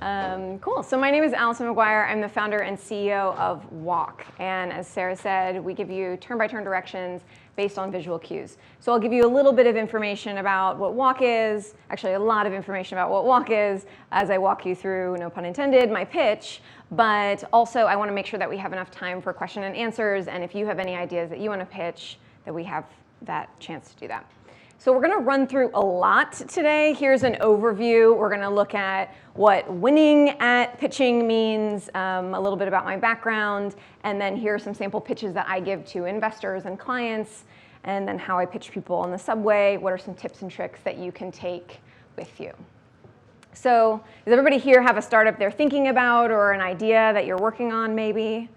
Cool. So my name is Allison McGuire. I'm the founder and CEO of Walc. And as Sarah said, we give you turn-by-turn directions based on visual cues. So I'll give you a little bit of information about what Walc is, actually a lot of information about what Walc is as I walk you through, no pun intended, my pitch. But also I want to make sure that we have enough time for question and answers. And if you have any ideas that you want to pitch, that we have that chance to do that. So we're going to run through a lot today. Here's an overview. We're going to look at what winning at pitching means, a little bit about my background, and then here are some sample pitches that I give to investors and clients, and then how I pitch people on the subway. What are some tips and tricks that you can take with you? So does everybody here have a startup they're thinking about or an idea that you're working on maybe?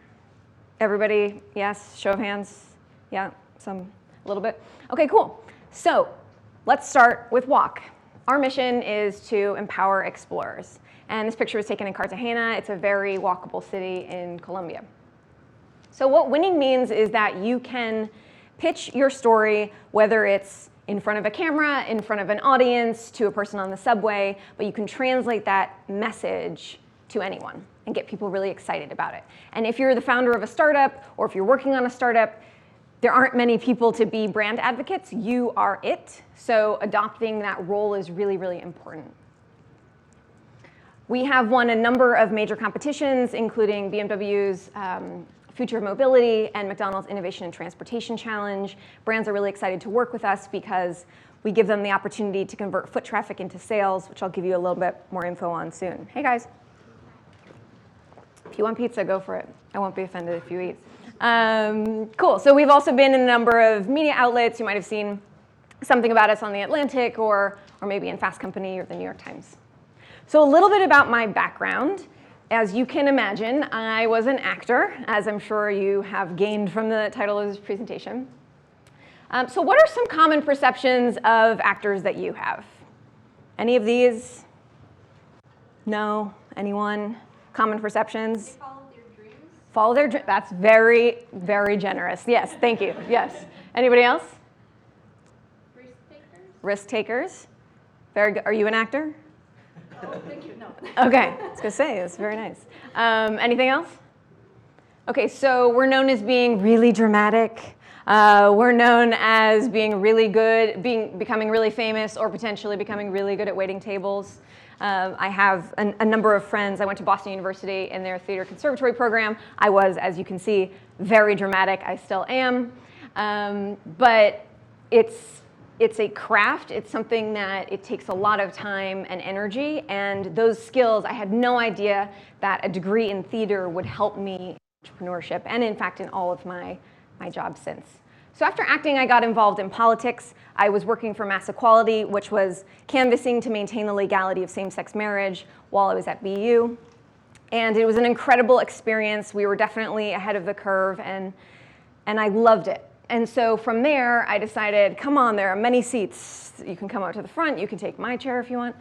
Everybody? Yes? Show of hands? Yeah? A little bit? Okay, cool. So let's start with Walc. Our mission is to empower explorers. And this picture was taken in Cartagena. It's a very walkable city in Colombia. So what winning means is that you can pitch your story, whether it's in front of a camera, in front of an audience, to a person on the subway, but you can translate that message to anyone and get people really excited about it. And if you're the founder of a startup, or if you're working on a startup, there aren't many people to be brand advocates. You are it. So adopting that role is really, really important. We have won a number of major competitions, including BMW's Future of Mobility and McDonald's Innovation and Transportation Challenge. Brands are really excited to work with us because we give them the opportunity to convert foot traffic into sales, which I'll give you a little bit more info on soon. Hey guys. If you want pizza, go for it. I won't be offended if you eat. Cool. So we've also been in a number of media outlets. You might have seen something about us on The Atlantic or maybe in Fast Company or the New York Times. So a little bit about my background. As you can imagine, I was an actor, as I'm sure you have gained from the title of this presentation. So what are some common perceptions of actors that you have? Any of these? No? Anyone? Common perceptions? Follow their dreams. That's very, very generous. Yes, thank you. Yes. Anybody else? Risk takers. Risk takers. Very good. Are you an actor? Oh, thank you. No. Okay. I was going to say, it's very nice. Anything else? Okay, so we're known as being really dramatic. We're known as being really good, becoming really famous, or potentially becoming really good at waiting tables. I have a number of friends. I went to Boston University in their theater conservatory program. I was, as you can see, very dramatic. I still am. But it's a craft. It's something that it takes a lot of time and energy. And those skills, I had no idea that a degree in theater would help me in entrepreneurship, and in fact in all of my jobs since. So after acting, I got involved in politics. I was working for Mass Equality, which was canvassing to maintain the legality of same-sex marriage while I was at BU. And it was an incredible experience. We were definitely ahead of the curve, and I loved it. And so from there, I decided, come on, there are many seats. You can come out to the front. You can take my chair if you want.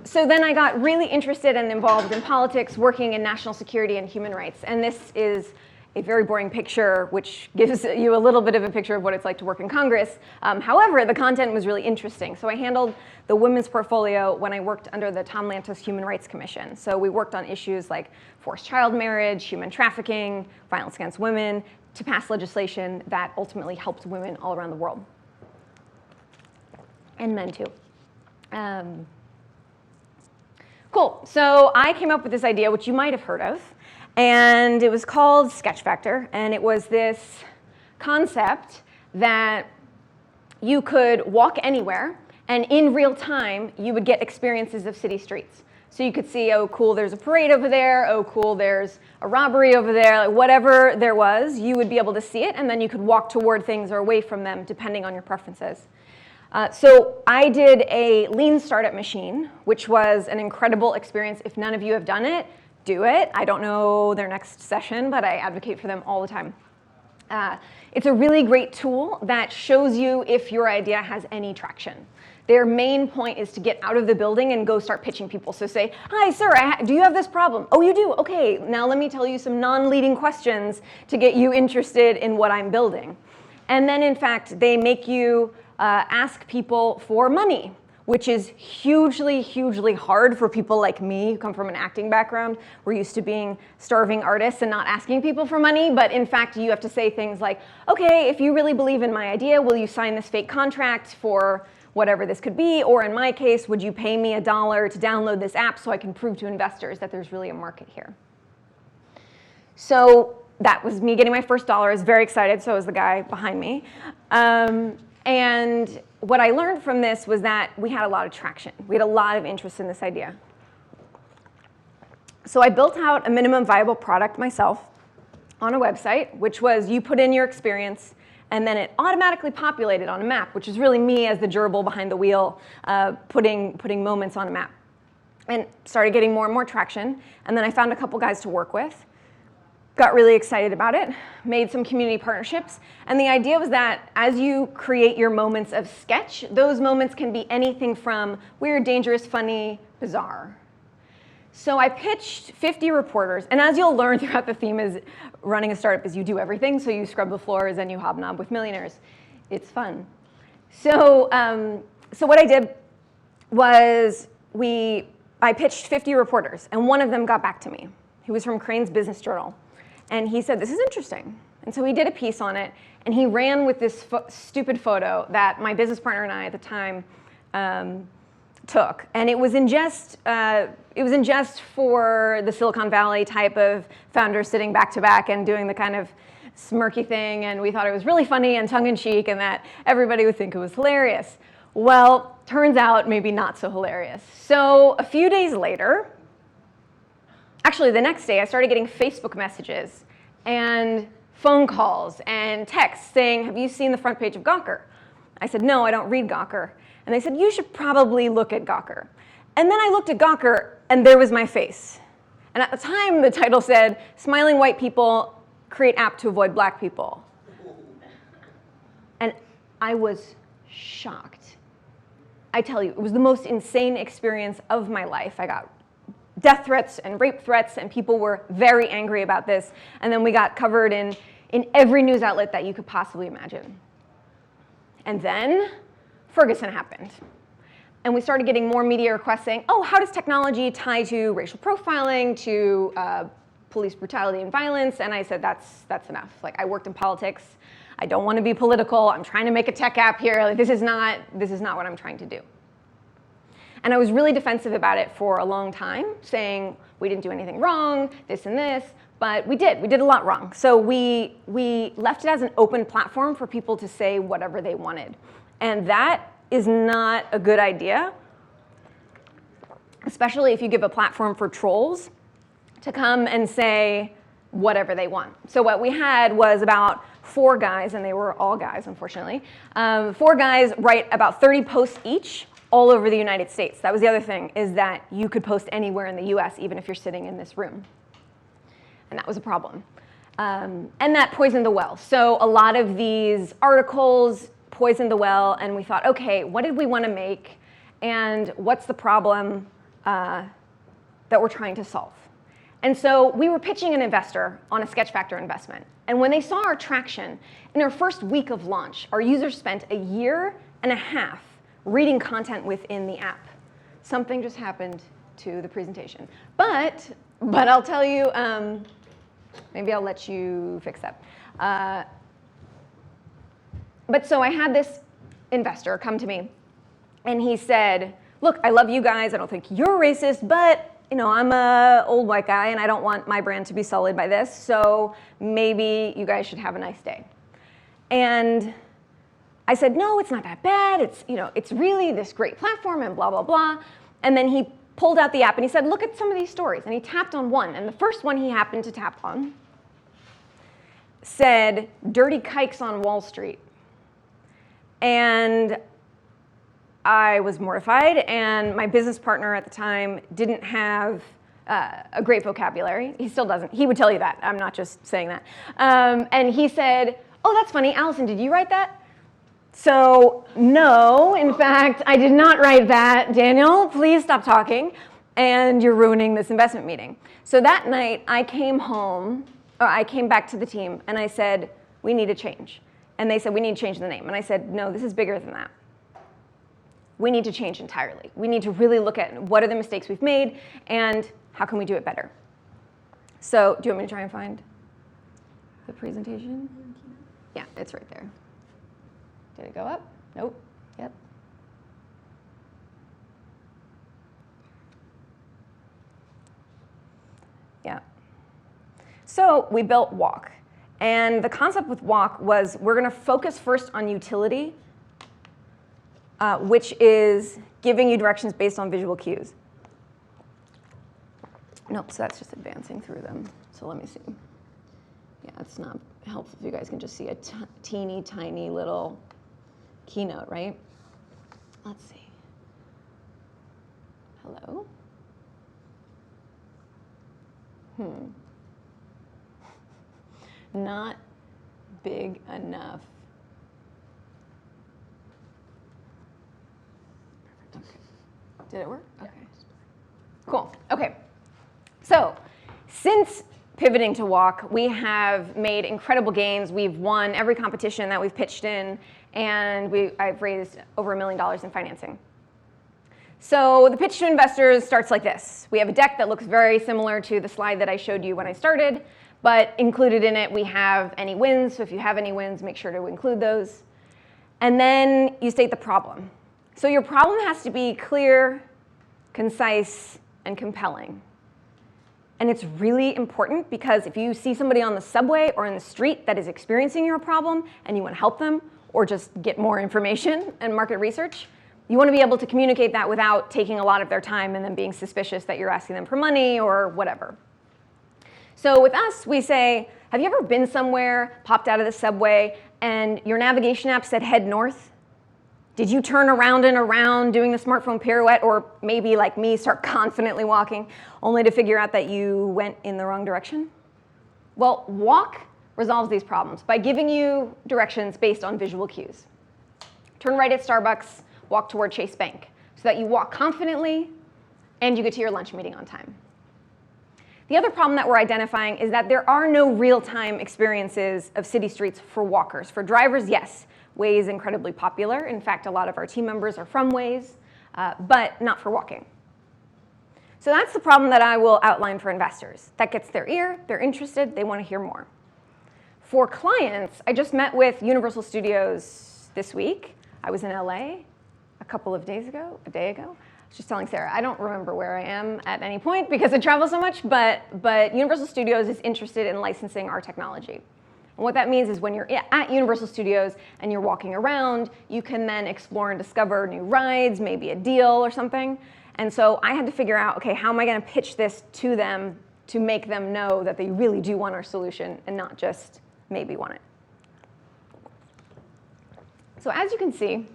So then I got really interested and involved in politics, working in national security and human rights. And this is a very boring picture, which gives you a little bit of a picture of what it's like to work in Congress. However, the content was really interesting. So I handled the women's portfolio when I worked under the Tom Lantos Human Rights Commission. So we worked on issues like forced child marriage, human trafficking, violence against women, to pass legislation that ultimately helped women all around the world. And men too. Cool. So I came up with this idea, which you might have heard of. And it was called Sketch Factor, and it was this concept that you could walk anywhere, and in real time, you would get experiences of city streets. So you could see, oh, cool, there's a parade over there. Oh, cool, there's a robbery over there. Like, whatever there was, you would be able to see it, and then you could walk toward things or away from them, depending on your preferences. So I did a lean startup machine, which was an incredible experience. If none of you have done it, do it. I don't know their next session, but I advocate for them all the time. It's a really great tool that shows you if your idea has any traction. Their main point is to get out of the building and go start pitching people. So say, hi, sir, do you have this problem? Oh, you do? Okay, now let me tell you some non-leading questions to get you interested in what I'm building. And then, in fact, they make you ask people for money, which is hugely, hugely hard for people like me who come from an acting background. We're used to being starving artists and not asking people for money, but in fact, you have to say things like, okay, if you really believe in my idea, will you sign this fake contract for whatever this could be? Or in my case, would you pay me $1 to download this app so I can prove to investors that there's really a market here? So that was me getting my first dollar. I was very excited, so was the guy behind me. And what I learned from this was that we had a lot of traction. We had a lot of interest in this idea. So I built out a minimum viable product myself on a website, which was you put in your experience, and then it automatically populated on a map, which is really me as the gerbil behind the wheel, putting moments on a map. And started getting more and more traction. And then I found a couple guys to work with. Got really excited about it, made some community partnerships, and the idea was that as you create your moments of sketch, those moments can be anything from weird, dangerous, funny, bizarre. So I pitched 50 reporters, and as you'll learn throughout the theme is running a startup is you do everything, so you scrub the floors and you hobnob with millionaires. It's fun. So what I did was I pitched 50 reporters, and one of them got back to me. He was from Crane's Business Journal. And he said, this is interesting. And so he did a piece on it, and he ran with this stupid photo that my business partner and I at the time took. And it was in jest for the Silicon Valley type of founders sitting back to back and doing the kind of smirky thing. And we thought it was really funny and tongue-in-cheek and that everybody would think it was hilarious. Well, turns out maybe not so hilarious. So a few days later, actually, the next day, I started getting Facebook messages and phone calls and texts saying, have you seen the front page of Gawker? I said, no, I don't read Gawker. And they said, you should probably look at Gawker. And then I looked at Gawker, and there was my face. And at the time, the title said, smiling white people create app to avoid black people. And I was shocked. I tell you, it was the most insane experience of my life. I got death threats and rape threats, and people were very angry about this. And then we got covered in every news outlet that you could possibly imagine. And then Ferguson happened. And we started getting more media requests saying, oh, how does technology tie to racial profiling, to police brutality and violence? And I said, that's enough. Like, I worked in politics. I don't want to be political. I'm trying to make a tech app here. Like, this is not what I'm trying to do. And I was really defensive about it for a long time, saying we didn't do anything wrong, this and this, but we did. We did a lot wrong. So we left it as an open platform for people to say whatever they wanted. And that is not a good idea, especially if you give a platform for trolls to come and say whatever they want. So what we had was about 4 guys, and they were all guys, unfortunately. 4 guys write about 30 posts each, all over the United States. That was the other thing, is that you could post anywhere in the US, even if you're sitting in this room. And that was a problem. And that poisoned the well. So a lot of these articles poisoned the well, and we thought, okay, what did we want to make, and what's the problem that we're trying to solve? And so we were pitching an investor on a Sketch Factor investment. And when they saw our traction, in our first week of launch, our users spent a year and a half reading content within the app. Something just happened to the presentation. But I'll tell you, maybe I'll let you fix that. But so I had this investor come to me, and he said, look, I love you guys. I don't think you're racist, but I'm an old white guy, and I don't want my brand to be sullied by this, so maybe you guys should have a nice day. And I said, no, it's not that bad. It's really this great platform and blah, blah, blah. And then he pulled out the app and he said, look at some of these stories. And he tapped on one. And the first one he happened to tap on said, dirty kikes on Wall Street. And I was mortified. And my business partner at the time didn't have a great vocabulary. He still doesn't. He would tell you that. I'm not just saying that. And he said, oh, that's funny. Allison, did you write that? So no, in fact, I did not write that. Daniel, please stop talking, and you're ruining this investment meeting. So that night, I came back to the team, and I said, we need a change. And they said, we need to change the name. And I said, no, this is bigger than that. we need to change entirely. We need to really look at what are the mistakes we've made and how can we do it better. So do you want me to try and find the presentation? Yeah, it's right there. Did it go up? Nope. Yep. Yeah. So we built Walc. And the concept with Walc was we're going to focus first on utility, which is giving you directions based on visual cues. Nope, so that's just advancing through them. So let me see. Yeah, it's not helpful if you guys can just see a teeny tiny little keynote, right? Let's see. Hello? Not big enough. Okay. Did it work? Okay. Cool. Okay. So, since pivoting to Walc, we have made incredible gains. We've won every competition that we've pitched in, and I've raised over $1 million in financing. So the pitch to investors starts like this. We have a deck that looks very similar to the slide that I showed you when I started, but included in it we have any wins. So if you have any wins, make sure to include those. And then you state the problem. So your problem has to be clear, concise, and compelling. And it's really important because if you see somebody on the subway or in the street that is experiencing your problem and you want to help them or just get more information and market research, you want to be able to communicate that without taking a lot of their time and then being suspicious that you're asking them for money or whatever. So with us, we say, have you ever been somewhere, popped out of the subway, and your navigation app said head north? Did you turn around and around doing the smartphone pirouette, or maybe like me, start confidently walking, only to figure out that you went in the wrong direction? Well, Walc resolves these problems by giving you directions based on visual cues. Turn right at Starbucks, walk toward Chase Bank, so that you walk confidently and you get to your lunch meeting on time. The other problem that we're identifying is that there are no real-time experiences of city streets for walkers. For drivers, yes, Waze is incredibly popular. In fact, a lot of our team members are from Waze, but not for walking. So that's the problem that I will outline for investors. That gets their ear, they're interested, they want to hear more. For clients, I just met with Universal Studios this week. I was in LA a day ago. I was just telling Sarah, I don't remember where I am at any point because I travel so much, but Universal Studios is interested in licensing our technology. And what that means is when you're at Universal Studios and you're walking around, you can then explore and discover new rides, maybe a deal or something. And so I had to figure out, okay, how am I going to pitch this to them to make them know that they really do want our solution and not just maybe want it. So as you can see,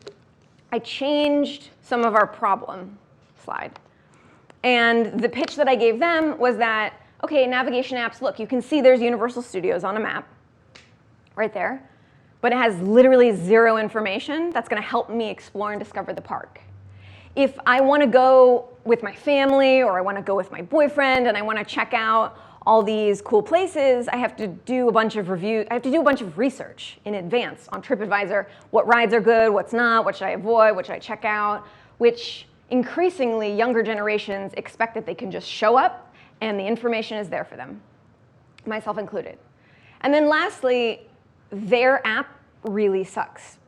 I changed some of our problem slide. And the pitch that I gave them was that, okay, navigation apps, look, you can see there's Universal Studios on a map right there, but it has literally zero information that's going to help me explore and discover the park. If I want to go with my family or I want to go with my boyfriend and I want to check out all these cool places, I have to do a bunch of reviews. I have to do a bunch of research in advance on TripAdvisor. What rides are good, what's not, what should I avoid, what should I check out, which increasingly younger generations expect that they can just show up and the information is there for them, myself included. And then lastly, their app really sucks.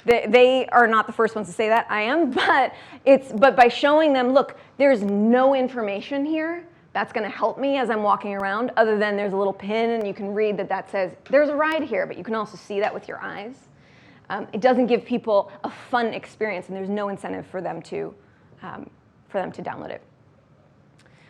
They are not the first ones to say that, I am, but by showing them, look, there's no information here that's going to help me as I'm walking around, other than there's a little pin and you can read that says there's a ride here, but you can also see that with your eyes. It doesn't give people a fun experience, and there's no incentive for them to download it.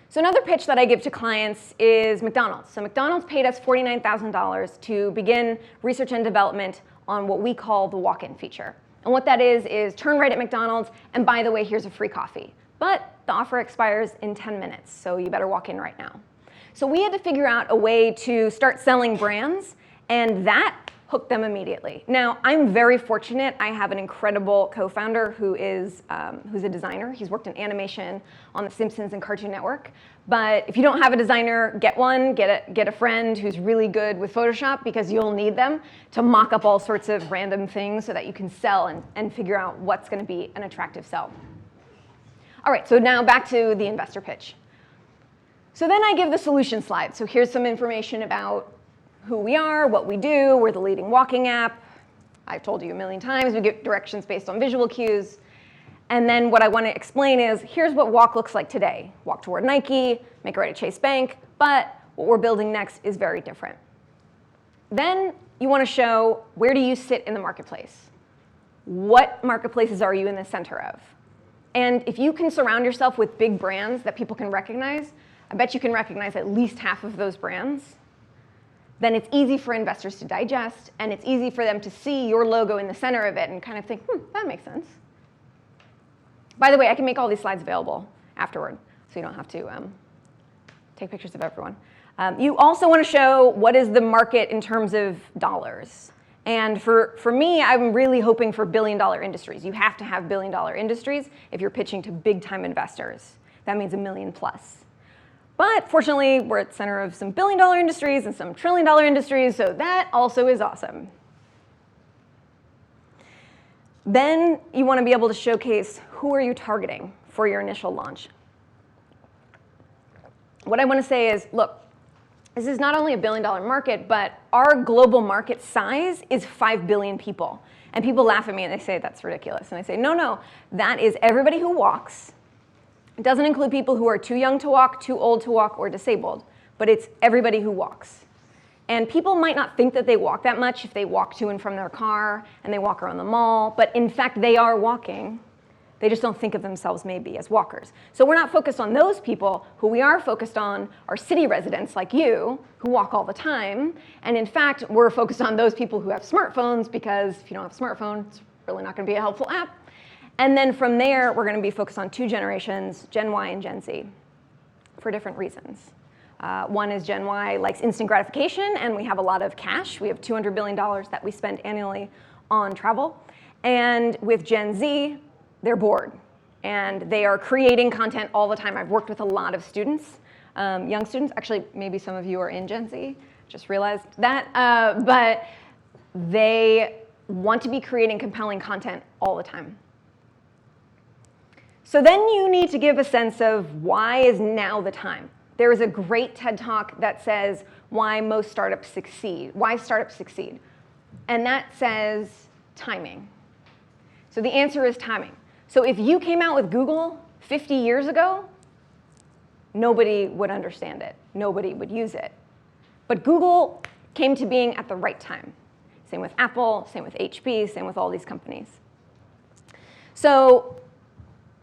So another pitch that I give to clients is McDonald's. So McDonald's paid us $49,000 to begin research and development on what we call the walk-in feature. And what that is turn right at McDonald's, and by the way, here's a free coffee. But the offer expires in 10 minutes, so you better walk in right now. So we had to figure out a way to start selling brands, and that hook them immediately. Now, I'm very fortunate. I have an incredible co-founder who is who's a designer. He's worked in animation on The Simpsons and Cartoon Network. But if you don't have a designer, get one. Get a friend who's really good with Photoshop, because you'll need them to mock up all sorts of random things so that you can sell and figure out what's going to be an attractive sell. All right, so now back to the investor pitch. So then I give the solution slide. So here's some information about who we are, what we do. We're the leading walking app. I've told you a million times, we give directions based on visual cues. And then what I want to explain is, here's what Walc looks like today. Walk toward Nike, make a right at Chase Bank, but what we're building next is very different. Then you want to show, where do you sit in the marketplace? What marketplaces are you in the center of? And if you can surround yourself with big brands that people can recognize, I bet you can recognize at least half of those brands. Then it's easy for investors to digest, and it's easy for them to see your logo in the center of it and kind of think, that makes sense. By the way, I can make all these slides available afterward, so you don't have to take pictures of everyone. You also want to show what is the market in terms of dollars. And for me, I'm really hoping for billion-dollar industries. You have to have billion-dollar industries if you're pitching to big-time investors. That means $1 million plus. But fortunately, we're at the center of some billion-dollar industries and some trillion-dollar industries, so that also is awesome. Then you want to be able to showcase, who are you targeting for your initial launch? What I want to say is, look, this is not only a billion-dollar market, but our global market size is 5 billion people. And people laugh at me and they say, that's ridiculous. And I say, no, that is everybody who walks. It doesn't include people who are too young to walk, too old to walk, or disabled, but it's everybody who walks. And people might not think that they walk that much if they walk to and from their car and they walk around the mall, but in fact they are walking. They just don't think of themselves maybe as walkers. So we're not focused on those people. Who we are focused on are city residents like you who walk all the time. And in fact, we're focused on those people who have smartphones, because if you don't have a smartphone, it's really not going to be a helpful app. And then from there, we're going to be focused on 2 generations, Gen Y and Gen Z, for different reasons. One is Gen Y likes instant gratification, and we have a lot of cash. We have $200 billion that we spend annually on travel. And with Gen Z, they're bored, and they are creating content all the time. I've worked with a lot of students, young students. Actually, maybe some of you are in Gen Z, just realized that. But they want to be creating compelling content all the time. So then you need to give a sense of, why is now the time? There is a great TED Talk that says why most startups succeed, why startups succeed. And that says timing. So the answer is timing. So if you came out with Google 50 years ago, nobody would understand it. Nobody would use it. But Google came to being at the right time. Same with Apple, same with HP, same with all these companies. So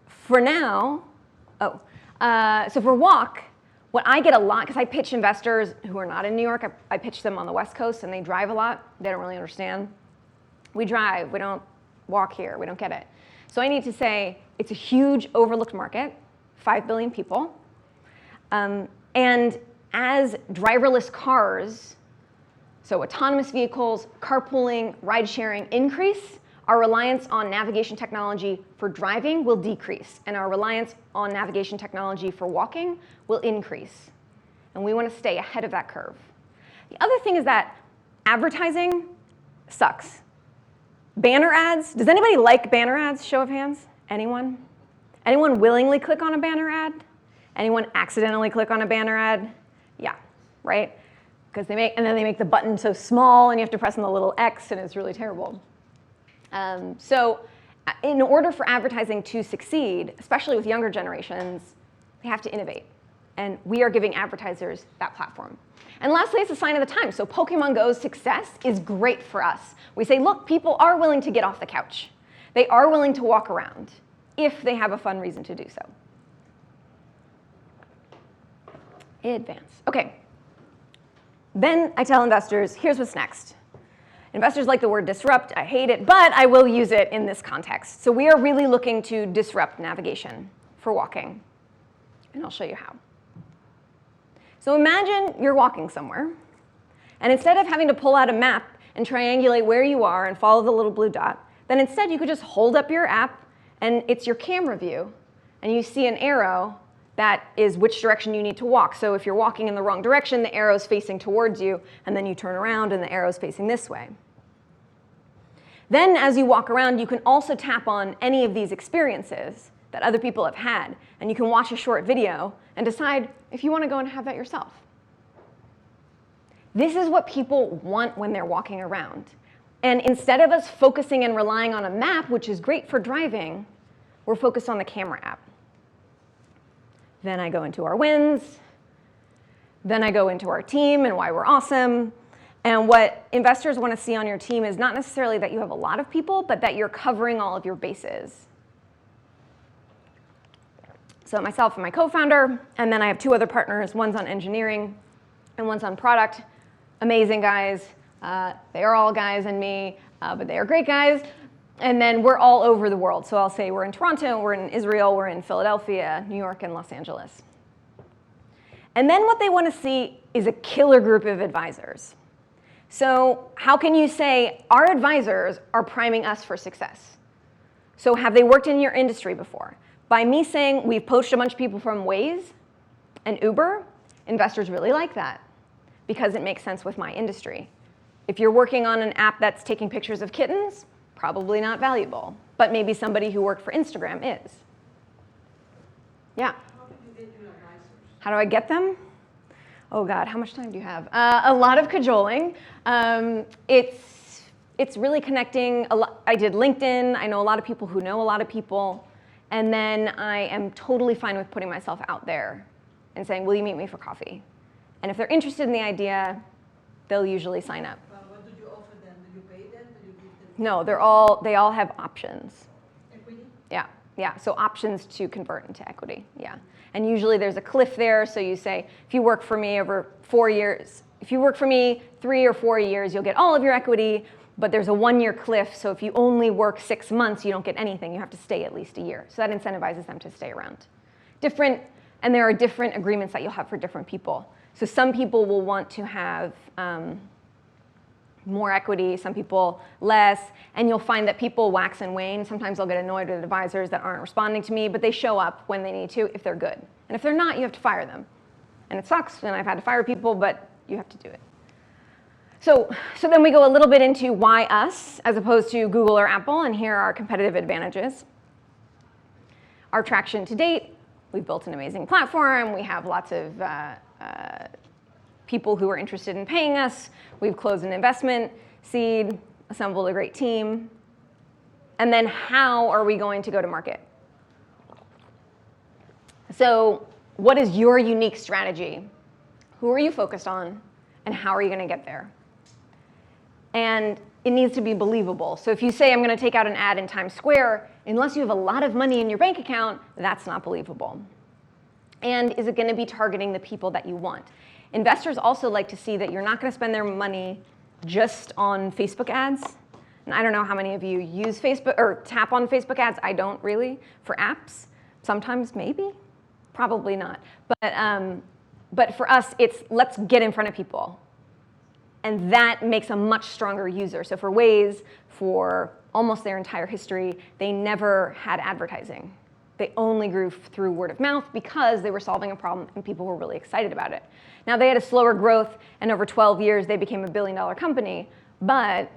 for now, so for Walc, what I get a lot, because I pitch investors who are not in New York, I pitch them on the West Coast, and they drive a lot. They don't really understand. We drive, we don't walk here, we don't get it. So I need to say, it's a huge overlooked market, 5 billion people. And as driverless cars, so autonomous vehicles, carpooling, ride sharing increase, our reliance on navigation technology for driving will decrease, and our reliance on navigation technology for walking will increase. And we want to stay ahead of that curve. The other thing is that advertising sucks. Banner ads, does anybody like banner ads? Show of hands. Anyone? Anyone willingly click on a banner ad? Anyone accidentally click on a banner ad? Yeah, right? Because they make the button so small, and you have to press on the little X, and it's really terrible. So in order for advertising to succeed, especially with younger generations, they have to innovate. And we are giving advertisers that platform. And lastly, it's a sign of the time. So Pokemon Go's success is great for us. We say, look, people are willing to get off the couch. They are willing to walk around if they have a fun reason to do so. Advance. OK. Then I tell investors, here's what's next. Investors like the word disrupt. I hate it, but I will use it in this context. So we are really looking to disrupt navigation for walking. And I'll show you how. So imagine you're walking somewhere, and instead of having to pull out a map and triangulate where you are and follow the little blue dot, then instead you could just hold up your app and it's your camera view, and you see an arrow that is which direction you need to walk. So if you're walking in the wrong direction, the arrow's facing towards you, and then you turn around and the arrow's facing this way. Then as you walk around, you can also tap on any of these experiences that other people have had, and you can watch a short video and decide if you want to go and have that yourself. This is what people want when they're walking around. And instead of us focusing and relying on a map, which is great for driving, we're focused on the camera app. Then I go into our wins. Then I go into our team and why we're awesome. And what investors want to see on your team is not necessarily that you have a lot of people, but that you're covering all of your bases. So myself and my co-founder, and then I have 2 other partners. One's on engineering and one's on product. Amazing guys. They are all guys and me, but they are great guys. And then we're all over the world. So I'll say we're in Toronto, we're in Israel, we're in Philadelphia, New York, and Los Angeles. And then what they want to see is a killer group of advisors. So how can you say our advisors are priming us for success? So have they worked in your industry before? By me saying we've poached a bunch of people from Waze and Uber, investors really like that because it makes sense with my industry. If you're working on an app that's taking pictures of kittens, probably not valuable, but maybe somebody who worked for Instagram is. Yeah? How do you get your advisors? How do I get them? Oh God, how much time do you have? A lot of cajoling. It's really connecting. I did LinkedIn. I know a lot of people who know a lot of people. And then I am totally fine with putting myself out there and saying, will you meet me for coffee? And if they're interested in the idea, they'll usually sign up. What did you offer them? Did you pay them? Did you give them? No, they all have options. Equity? Yeah, so options to convert into equity, yeah. And usually there's a cliff there, so you say, if you work for me over 4 years, if you work for me 3 or 4 years, you'll get all of your equity, but there's a 1-year cliff, so if you only work 6 months, you don't get anything. You have to stay at least a year. So that incentivizes them to stay around. And there are different agreements that you'll have for different people. So some people will want to have more equity, some people less, and you'll find that people wax and wane. Sometimes I'll get annoyed with advisors that aren't responding to me, but they show up when they need to if they're good. And if they're not, you have to fire them. And it sucks, and I've had to fire people, but you have to do it. So then we go a little bit into why us, as opposed to Google or Apple, and here are our competitive advantages. Our traction to date, we've built an amazing platform, we have lots of people who are interested in paying us. We've closed an investment seed, assembled a great team. And then how are we going to go to market? So what is your unique strategy? Who are you focused on? And how are you going to get there? And it needs to be believable. So if you say, I'm going to take out an ad in Times Square, unless you have a lot of money in your bank account, that's not believable. And is it going to be targeting the people that you want? Investors also like to see that you're not going to spend their money just on Facebook ads. And I don't know how many of you use Facebook or tap on Facebook ads. I don't really. For apps, sometimes maybe, probably not. But for us, it's let's get in front of people. And that makes a much stronger user. So for Waze, for almost their entire history, they never had advertising. They only grew through word of mouth because they were solving a problem and people were really excited about it. Now they had a slower growth, and over 12 years they became $1 billion company, but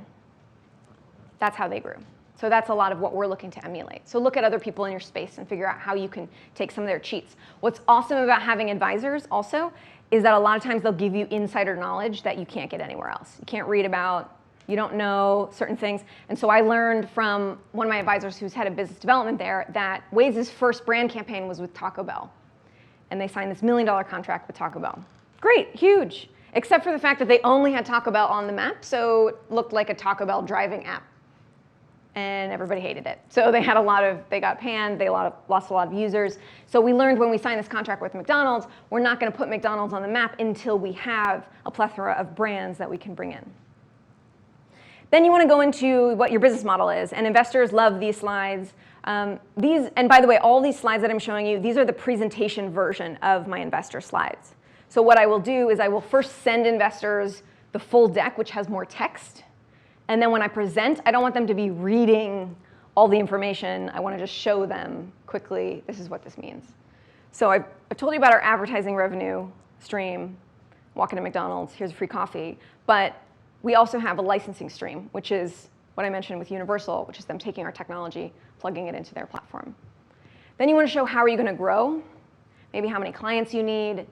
that's how they grew. So that's a lot of what we're looking to emulate. So look at other people in your space and figure out how you can take some of their cheats. What's awesome about having advisors also is that a lot of times they'll give you insider knowledge that you can't get anywhere else. You can't read about, you don't know certain things. And so I learned from one of my advisors who's head of business development there that Waze's first brand campaign was with Taco Bell. And they signed this $1 million contract with Taco Bell. Great, huge, except for the fact that they only had Taco Bell on the map, so it looked like a Taco Bell driving app. And everybody hated it. So they got panned, they lost a lot of users. So we learned when we signed this contract with McDonald's, we're not gonna put McDonald's on the map until we have a plethora of brands that we can bring in. Then you wanna go into what your business model is, and investors love these slides. And by the way, all these slides that I'm showing you, these are the presentation version of my investor slides. So what I will do is I will first send investors the full deck, which has more text, And then when I present, I don't want them to be reading all the information. I want to just show them quickly, this is what this means. So I've told you about our advertising revenue stream. Walk into McDonald's, here's a free coffee. But we also have a licensing stream, which is what I mentioned with Universal, which is them taking our technology, plugging it into their platform. Then you want to show how are you going to grow, maybe how many clients you need,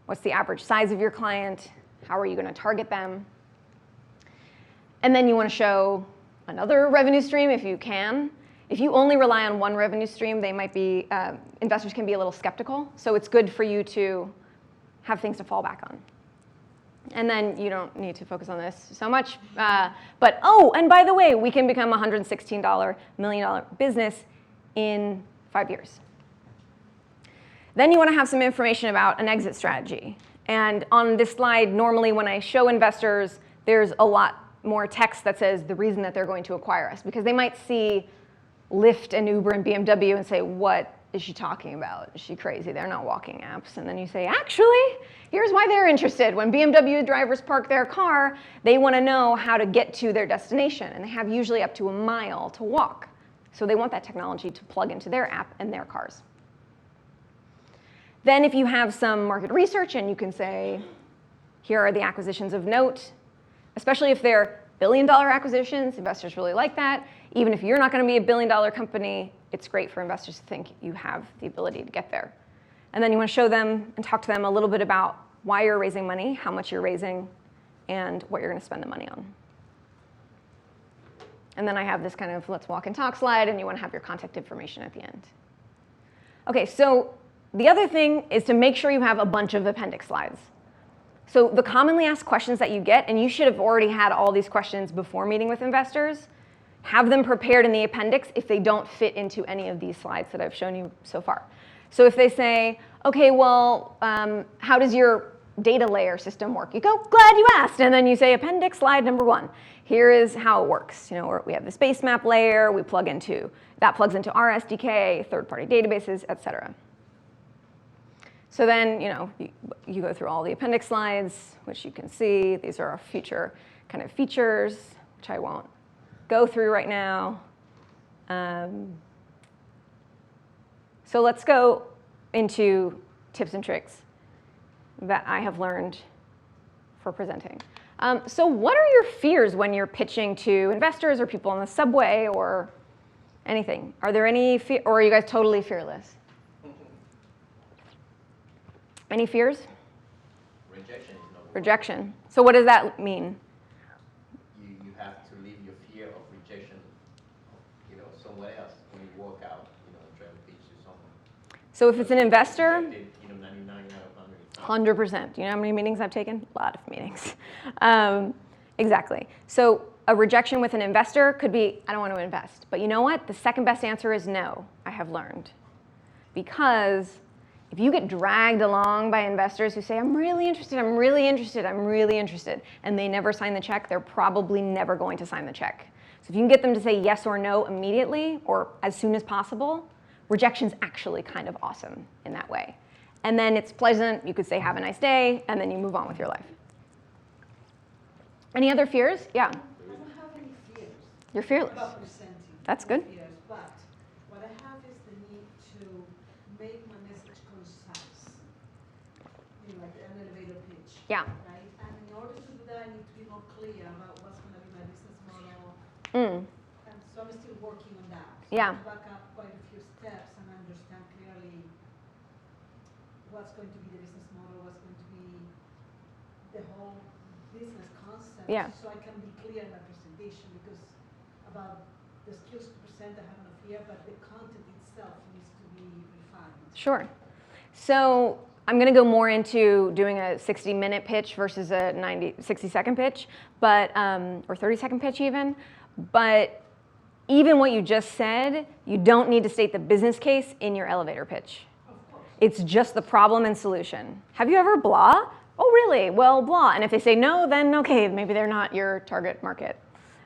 what's the average size of your client, how are you going to target them. And then you want to show another revenue stream if you can. If you only rely on one revenue stream, they might be, investors can be a little skeptical. So it's good for you to have things to fall back on. And then you don't need to focus on this so much. But oh, and by the way, we can become a $116 million business in 5 years. Then you want to have some information about an exit strategy. And on this slide, normally when I show investors, there's a lot more text that says the reason that they're going to acquire us. Because they might see Lyft and Uber and BMW and say, what is she talking about? Is she crazy? They're not walking apps. And then you say, actually, here's why they're interested. When BMW drivers park their car, they want to know how to get to their destination. And they have usually up to a mile to walk. So they want that technology to plug into their app and their cars. Then if you have some market research and you can say, here are the acquisitions of note, especially if they're billion-dollar acquisitions, investors really like that. Even if you're not going to be a billion-dollar company, it's great for investors to think you have the ability to get there. And then you want to show them and talk to them a little bit about why you're raising money, how much you're raising, and what you're going to spend the money on. And then I have this kind of let's walk and talk slide, and you want to have your contact information at the end. OK, so the other thing is to make sure you have a bunch of appendix slides. So the commonly asked questions that you get, and you should have already had all these questions before meeting with investors, have them prepared in the appendix if they don't fit into any of these slides that I've shown you so far. So if they say, OK, well, how does your data layer system work? You go, glad you asked. And then you say appendix slide number 1. Here is how it works. You know, we have the space map layer we plug into. That plugs into our SDK, third-party databases, et cetera. So then, you know, you go through all the appendix slides, which you can see. These are our future kind of features, which I won't go through right now. So let's go into tips and tricks that I have learned for presenting. So what are your fears when you're pitching to investors or people on the subway or anything? Are there any or are you guys totally fearless? Any fears? Rejection is not Rejection. So what does that mean? You have to leave your fear of rejection, somewhere else when you walk out, try to pitch to someone. So if it's an investor, Rejected, 99 out of 100. 100%. Do you know how many meetings I've taken? A lot of meetings. Exactly. So a rejection with an investor could be, I don't want to invest. But you know what? The second best answer is no, I have learned. Because if you get dragged along by investors who say, I'm really interested, I'm really interested, I'm really interested, and they never sign the check, they're probably never going to sign the check. So if you can get them to say yes or no immediately or as soon as possible, rejection's actually kind of awesome in that way. And then it's pleasant, you could say have a nice day, and then you move on with your life. Any other fears? Yeah. I don't have any fears You're fearless. about presenting. That's good. Fears, but what I have is the need to make my message concise. Like an elevator pitch. Yeah. Right? And in order to do that, I need to be more clear about what's going to be my business model. And so I'm still working on that. So Yeah. to back up quite a few steps and understand clearly what's going to be the business model, what's going to be the whole business concept. Yeah. So I can be clear in my presentation, because about the skills to present I have enough here, but the content itself needs to be refined. Sure. So I'm going to go more into doing a 60-minute pitch versus a 60-second pitch, but or 30-second pitch even. But even what you just said, you don't need to state the business case in your elevator pitch. Of course. It's just the problem and solution. Have you ever blah? Oh, really? Well, blah. And if they say no, then okay, maybe they're not your target market.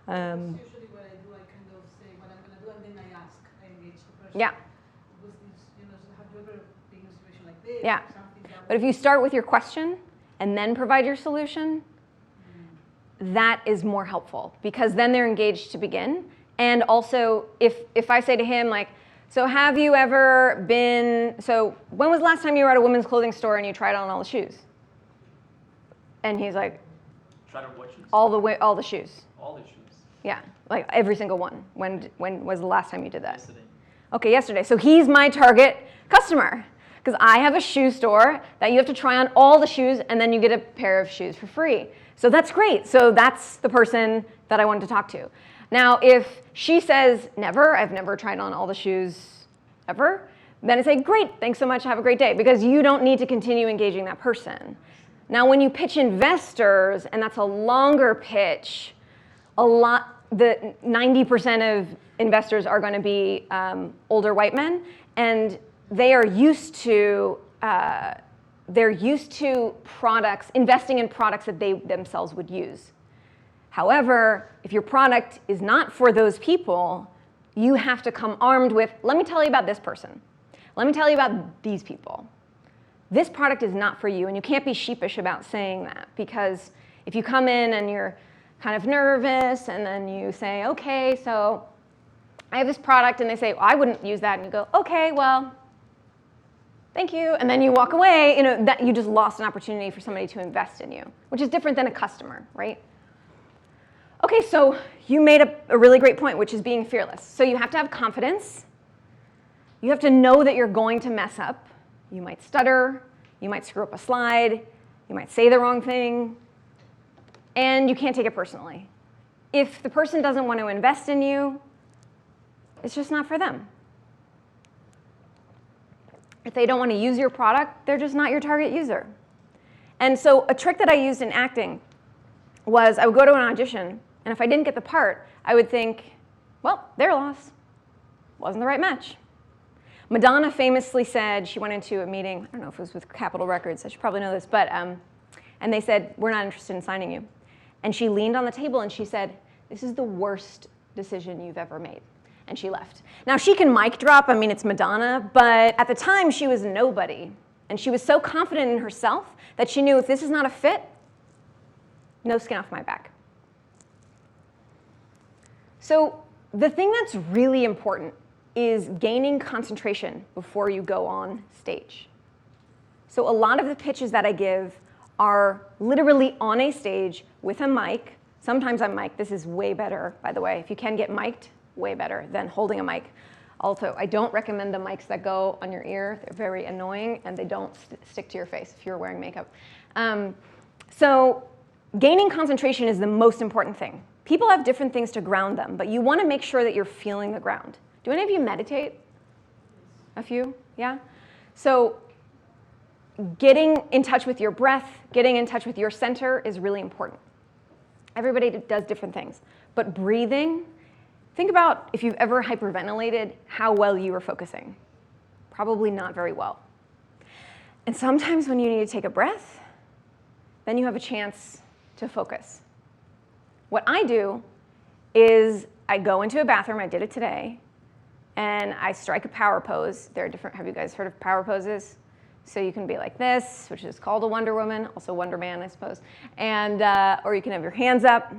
That's usually what I do. I kind of say what I'm going to do, and then I ask, I engage the person. Yeah. Was this, so have you ever been in a situation like this? Yeah. Or something that But if you start with your question and then provide your solution, that is more helpful because then they're engaged to begin. And also, if I say to him, like, so have you ever been, so when was the last time you were at a women's clothing store and you tried on all the shoes? And he's like, Tried on what shoes? all the shoes. All the shoes. Yeah, like every single one. When was the last time you did that? Yesterday. Okay, yesterday. So he's my target customer because I have a shoe store that you have to try on all the shoes and then you get a pair of shoes for free. So that's great. So that's the person that I wanted to talk to. Now, if she says, never, I've never tried on all the shoes ever, then I say, great, thanks so much, have a great day, because you don't need to continue engaging that person. Now, when you pitch investors, and that's a longer pitch, the 90% of investors are going to be older white men, and they are used to products, investing in products that they themselves would use. However, if your product is not for those people, you have to come armed with, let me tell you about this person. Let me tell you about these people. This product is not for you, and you can't be sheepish about saying that, because if you come in and you're kind of nervous and then you say, okay, so I have this product, and they say, well, I wouldn't use that, and you go, okay, well, thank you, and then you walk away, that you just lost an opportunity for somebody to invest in you, which is different than a customer, right? Okay, so you made a really great point, which is being fearless. So you have to have confidence. You have to know that you're going to mess up. You might stutter, you might screw up a slide, you might say the wrong thing, and you can't take it personally. If the person doesn't want to invest in you, it's just not for them. If they don't want to use your product, they're just not your target user. And so a trick that I used in acting was I would go to an audition, and if I didn't get the part, I would think, well, their loss. Wasn't the right match. Madonna famously said, she went into a meeting, I don't know if it was with Capitol Records, I should probably know this, but, and they said, we're not interested in signing you. And she leaned on the table and she said, this is the worst decision you've ever made. And she left. Now she can mic drop, I mean, it's Madonna, but at the time she was nobody. And she was so confident in herself that she knew if this is not a fit, no skin off my back. So the thing that's really important is gaining concentration before you go on stage. So a lot of the pitches that I give are literally on a stage with a mic. Sometimes I'm mic'd. This is way better, by the way. If you can get mic'd, way better than holding a mic. Also, I don't recommend the mics that go on your ear. They're very annoying, and they don't stick to your face if you're wearing makeup. So gaining concentration is the most important thing. People have different things to ground them, but you want to make sure that you're feeling the ground. Do any of you meditate? A few? Yeah? So getting in touch with your breath, getting in touch with your center is really important. Everybody does different things. But breathing, think about if you've ever hyperventilated, how well you were focusing. Probably not very well. And sometimes when you need to take a breath, then you have a chance to focus. What I do is I go into a bathroom, I did it today, and I strike a power pose. There are different, have you guys heard of power poses? So you can be like this, which is called a Wonder Woman, also Wonder Man, I suppose. And, or you can have your hands up.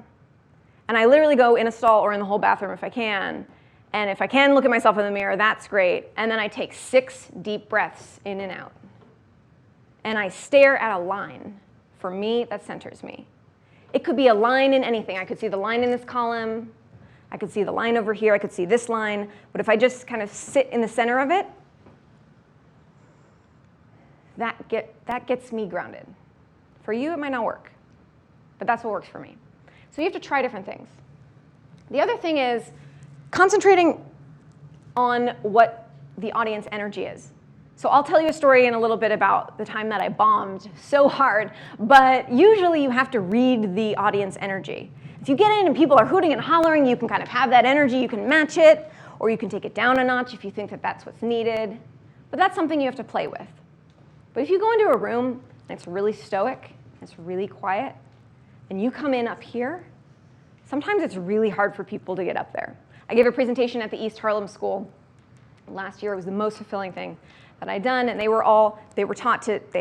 And I literally go in a stall or in the whole bathroom if I can. And if I can look at myself in the mirror, that's great. And then I take 6 deep breaths in and out. And I stare at a line. For me, that centers me. It could be a line in anything. I could see the line in this column. I could see the line over here. I could see this line. But if I just kind of sit in the center of it, that gets me grounded. For you, it might not work. But that's what works for me. So you have to try different things. The other thing is concentrating on what the audience energy is. So I'll tell you a story in a little bit about the time that I bombed so hard, but usually you have to read the audience energy. If you get in and people are hooting and hollering, you can kind of have that energy, you can match it, or you can take it down a notch if you think that that's what's needed. But that's something you have to play with. But if you go into a room and it's really stoic, it's really quiet, and you come in up here, sometimes it's really hard for people to get up there. I gave a presentation at the East Harlem School last year. It was the most fulfilling thing that I'd done, and they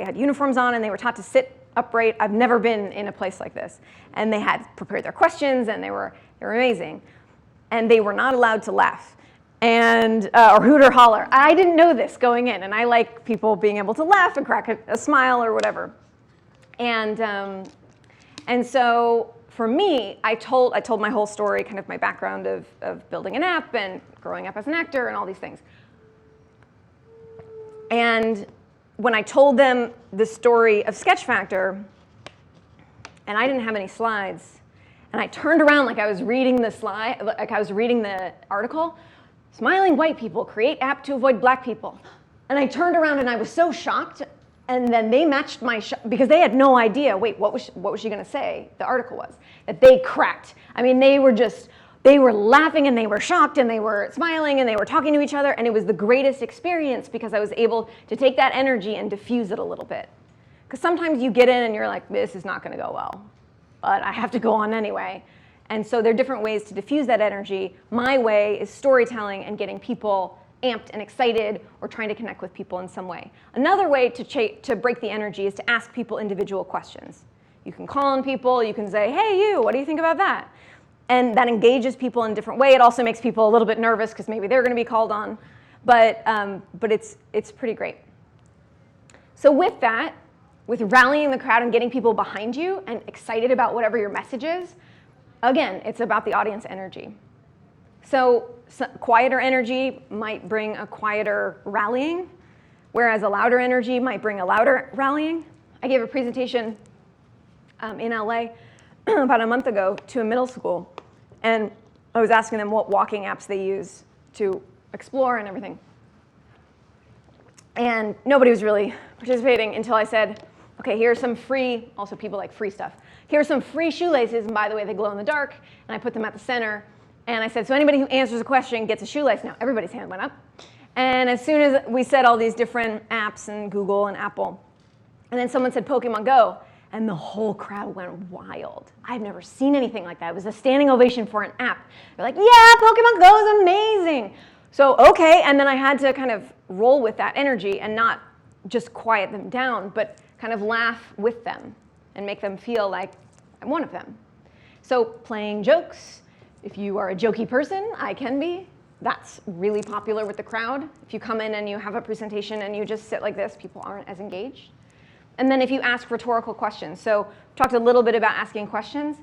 had uniforms on, and they were taught to sit upright. I've never been in a place like this. And they had prepared their questions, and they were amazing. And they were not allowed to laugh and or hoot or holler. I didn't know this going in, and I like people being able to laugh and crack a smile or whatever. And so for me, I told my whole story, kind of my background of building an app and growing up as an actor and all these things. And when I told them the story of Sketch Factor, and I didn't have any slides, and I turned around like I was reading the slide, like I was reading the article, smiling white people create app to avoid black people. And I turned around and I was so shocked, and then they matched my because they had no idea, wait, what was she gonna say? The article was, that they cracked. I mean, they were laughing and they were shocked and they were smiling and they were talking to each other, and it was the greatest experience because I was able to take that energy and diffuse it a little bit. Because sometimes you get in and you're like, this is not gonna go well, but I have to go on anyway. And so there are different ways to diffuse that energy. My way is storytelling and getting people amped and excited or trying to connect with people in some way. Another way to break the energy is to ask people individual questions. You can call on people, you can say, hey you, what do you think about that? And that engages people in a different way. It also makes people a little bit nervous because maybe they're gonna be called on, but it's pretty great. So with that, with rallying the crowd and getting people behind you and excited about whatever your message is, again, it's about the audience energy. So quieter energy might bring a quieter rallying, whereas a louder energy might bring a louder rallying. I gave a presentation in LA about a month ago to a middle school, and I was asking them what walking apps they use to explore and everything. And nobody was really participating until I said, okay, here's some free, also people like free stuff. Here's some free shoelaces, and by the way, they glow in the dark, and I put them at the center. And I said, so anybody who answers a question gets a shoelace. Now, everybody's hand went up. And as soon as we said all these different apps and Google and Apple, and then someone said Pokemon Go, and the whole crowd went wild. I've never seen anything like that. It was a standing ovation for an app. They're like, yeah, Pokemon Go is amazing. So, okay, and then I had to kind of roll with that energy and not just quiet them down, but kind of laugh with them and make them feel like I'm one of them. So playing jokes. If you are a jokey person, I can be. That's really popular with the crowd. If you come in and you have a presentation and you just sit like this, people aren't as engaged. And then if you ask rhetorical questions. So we talked a little bit about asking questions.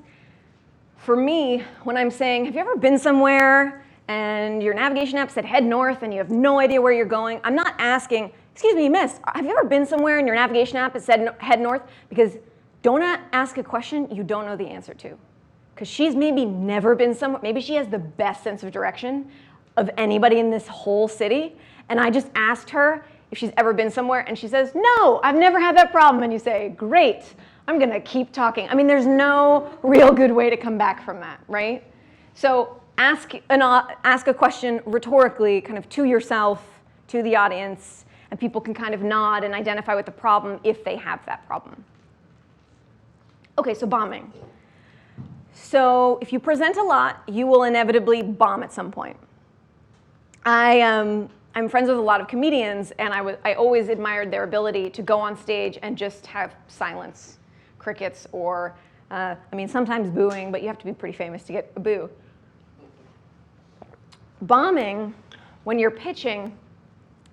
For me, when I'm saying, have you ever been somewhere and your navigation app said head north and you have no idea where you're going, I'm not asking, excuse me, miss, have you ever been somewhere and your navigation app has said head north? Because don't ask a question you don't know the answer to. Because she's maybe never been somewhere, maybe she has the best sense of direction of anybody in this whole city, and I just asked her if she's ever been somewhere, and she says, no, I've never had that problem, and you say, great, I'm gonna keep talking. I mean, there's no real good way to come back from that, right? So ask a question rhetorically, kind of to yourself, to the audience, and people can kind of nod and identify with the problem if they have that problem. Okay, so bombing. So if you present a lot, you will inevitably bomb at some point. I'm friends with a lot of comedians, and I always admired their ability to go on stage and just have silence, crickets, or, I mean, sometimes booing, but you have to be pretty famous to get a boo. Bombing, when you're pitching,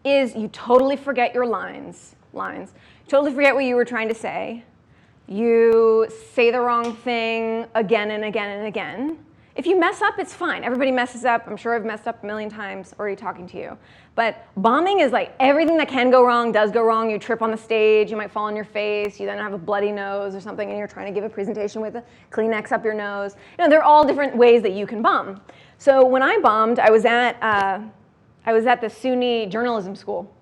is you totally forget your lines. You totally forget what you were trying to say. You say the wrong thing again and again and again. If you mess up, it's fine. Everybody messes up. I'm sure I've messed up a million times already talking to you. But bombing is like everything that can go wrong does go wrong. You trip on the stage, you might fall on your face, you then have a bloody nose or something, and you're trying to give a presentation with a Kleenex up your nose. You know, there are all different ways that you can bomb. So when I bombed, I was at the SUNY journalism school.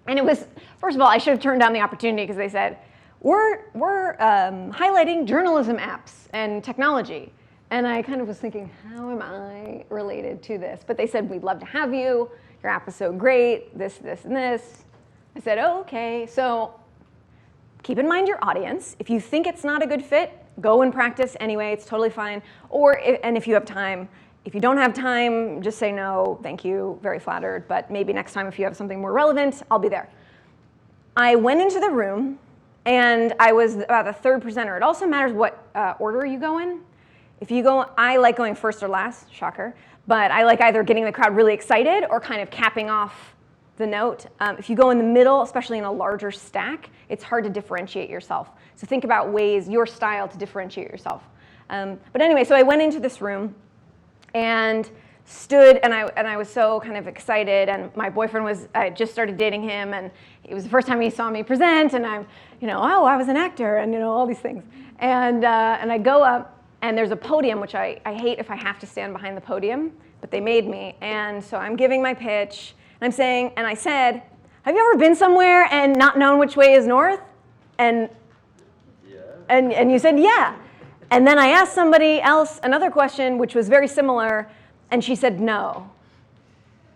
And it was, first of all, I should have turned down the opportunity because they said, we're highlighting journalism apps and technology. And I kind of was thinking, how am I related to this? But they said, we'd love to have you. Your app is so great, this, and this. I said, oh, okay. So keep in mind your audience. If you think it's not a good fit, go and practice anyway. It's totally fine. And if you have time. If you don't have time, just say no, thank you, very flattered. But maybe next time if you have something more relevant, I'll be there. I went into the room, And I was about the third presenter. It also matters what order you go in. If you go, I like going first or last, shocker, but I like either getting the crowd really excited or kind of capping off the note. If you go in the middle, especially in a larger stack, it's hard to differentiate yourself. So think about ways, your style to differentiate yourself. But anyway, so I went into this room and stood, and I was so kind of excited, and my boyfriend I just started dating him, and it was the first time he saw me present, and I'm, oh, I was an actor, and all these things. And I go up, and there's a podium, which I hate if I have to stand behind the podium, but they made me. And so I'm giving my pitch, and I said, have you ever been somewhere and not known which way is north? And you said, yeah. And then I asked somebody else another question, which was very similar, and she said no.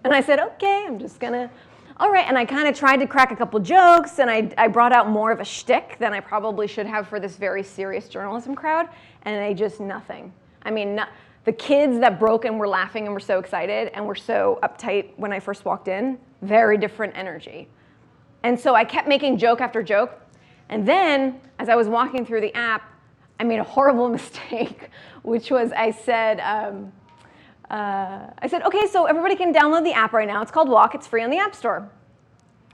And I said, okay, I'm just gonna, all right. And I kind of tried to crack a couple jokes, and I brought out more of a shtick than I probably should have for this very serious journalism crowd, and they just nothing. I mean, the kids that broke and were laughing and were so excited and were so uptight when I first walked in, very different energy. And so I kept making joke after joke, and then as I was walking through the app, I made a horrible mistake, which was I said, okay, so everybody can download the app right now. It's called Walc. It's free on the App Store.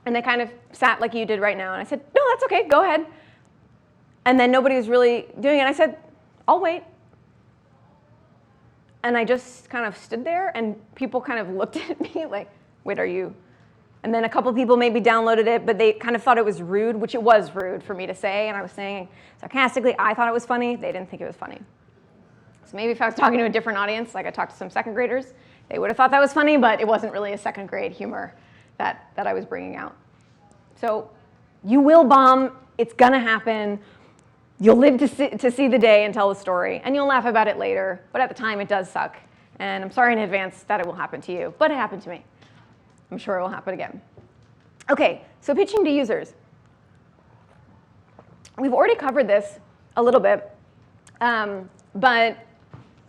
And they kind of sat like you did right now. And I said, no, that's okay. Go ahead. And then nobody was really doing it. I said, I'll wait. And I just kind of stood there, and people kind of looked at me like, wait, are you? And then a couple people maybe downloaded it, but they kind of thought it was rude, which it was rude for me to say. And I was saying sarcastically, I thought it was funny. They didn't think it was funny. So maybe if I was talking to a different audience, like I talked to some second graders, they would have thought that was funny, but it wasn't really a second grade humor that I was bringing out. So you will bomb. It's gonna happen. You'll live to see the day and tell the story, and you'll laugh about it later, but at the time it does suck. And I'm sorry in advance that it will happen to you, but it happened to me. I'm sure it will happen again. Okay, so pitching to users. We've already covered this a little bit, but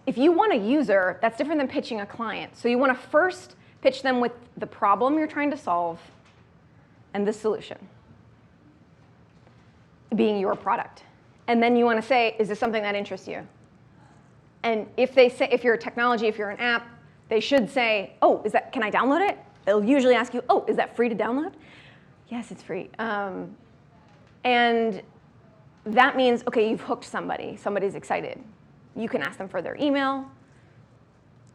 if you want a user, that's different than pitching a client. So you want to first pitch them with the problem you're trying to solve and the solution being your product. And then you want to say, is this something that interests you? And if you're a technology, if you're an app, they should say, oh, can I download it? They'll usually ask you, oh, is that free to download? Yes, it's free. And that means, okay, you've hooked somebody. Somebody's excited. You can ask them for their email.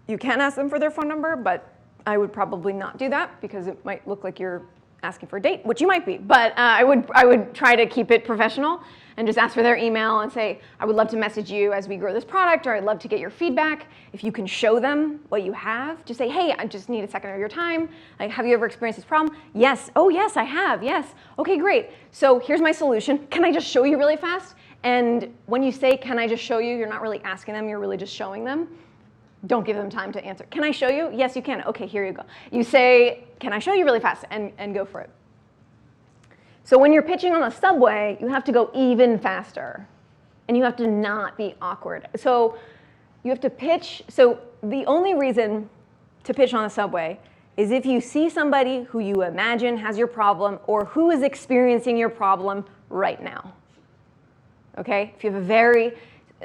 You can ask them for their phone number, but I would probably not do that because it might look like you're asking for a date, which you might be. But I would try to keep it professional and just ask for their email and say, I would love to message you as we grow this product, or I'd love to get your feedback. If you can show them what you have, just say, hey, I just need a second of your time. Like, have you ever experienced this problem? Yes. Oh, yes, I have. Yes. Okay, great. So here's my solution. Can I just show you really fast? And when you say, can I just show you, you're not really asking them, you're really just showing them. Don't give them time to answer. Can I show you? Yes, you can. Okay, here you go. You say, can I show you really fast? And go for it. So when you're pitching on the subway, you have to go even faster. And you have to not be awkward. So you have to pitch. So the only reason to pitch on the subway is if you see somebody who you imagine has your problem or who is experiencing your problem right now. Okay? If you have a very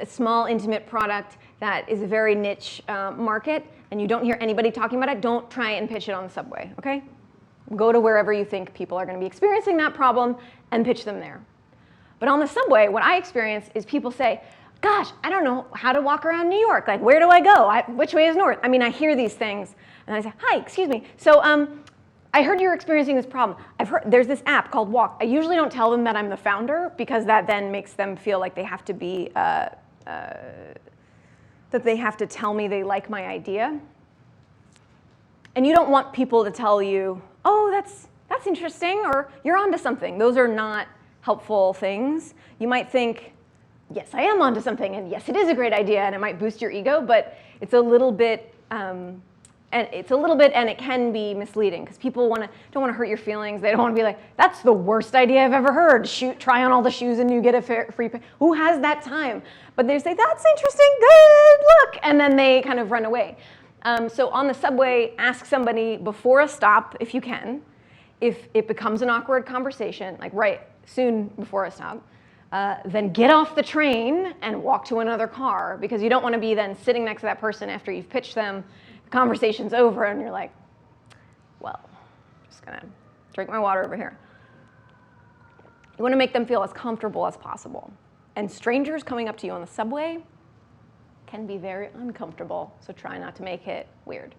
small, intimate product that is a very niche market and you don't hear anybody talking about it, don't try and pitch it on the subway, okay? Go to wherever you think people are going to be experiencing that problem and pitch them there. But on the subway, what I experience is people say, gosh, I don't know how to walk around New York. Like, where do I go? Which way is north? I mean, I hear these things and I say, hi, excuse me. So I heard you're experiencing this problem. I've heard there's this app called Walc. I usually don't tell them that I'm the founder because that then makes them feel like they have to be, that they have to tell me they like my idea. And you don't want people to tell you, oh, that's interesting, or you're onto something. Those are not helpful things. You might think, yes, I am onto something, and yes, it is a great idea, and it might boost your ego, but it's a little bit, and it can be misleading because people don't want to hurt your feelings. They don't want to be like, that's the worst idea I've ever heard. Try on all the shoes and you get a free pay. Who has that time? But they say, that's interesting, good, look, and then they kind of run away. So on the subway, ask somebody before a stop, if you can, If it becomes an awkward conversation, like right soon before a stop, then get off the train and walk to another car, because you don't want to be then sitting next to that person after you've pitched them, the conversation's over, and you're like, well, I'm just gonna drink my water over here. You want to make them feel as comfortable as possible. And strangers coming up to you on the subway can be very uncomfortable, so try not to make it weird.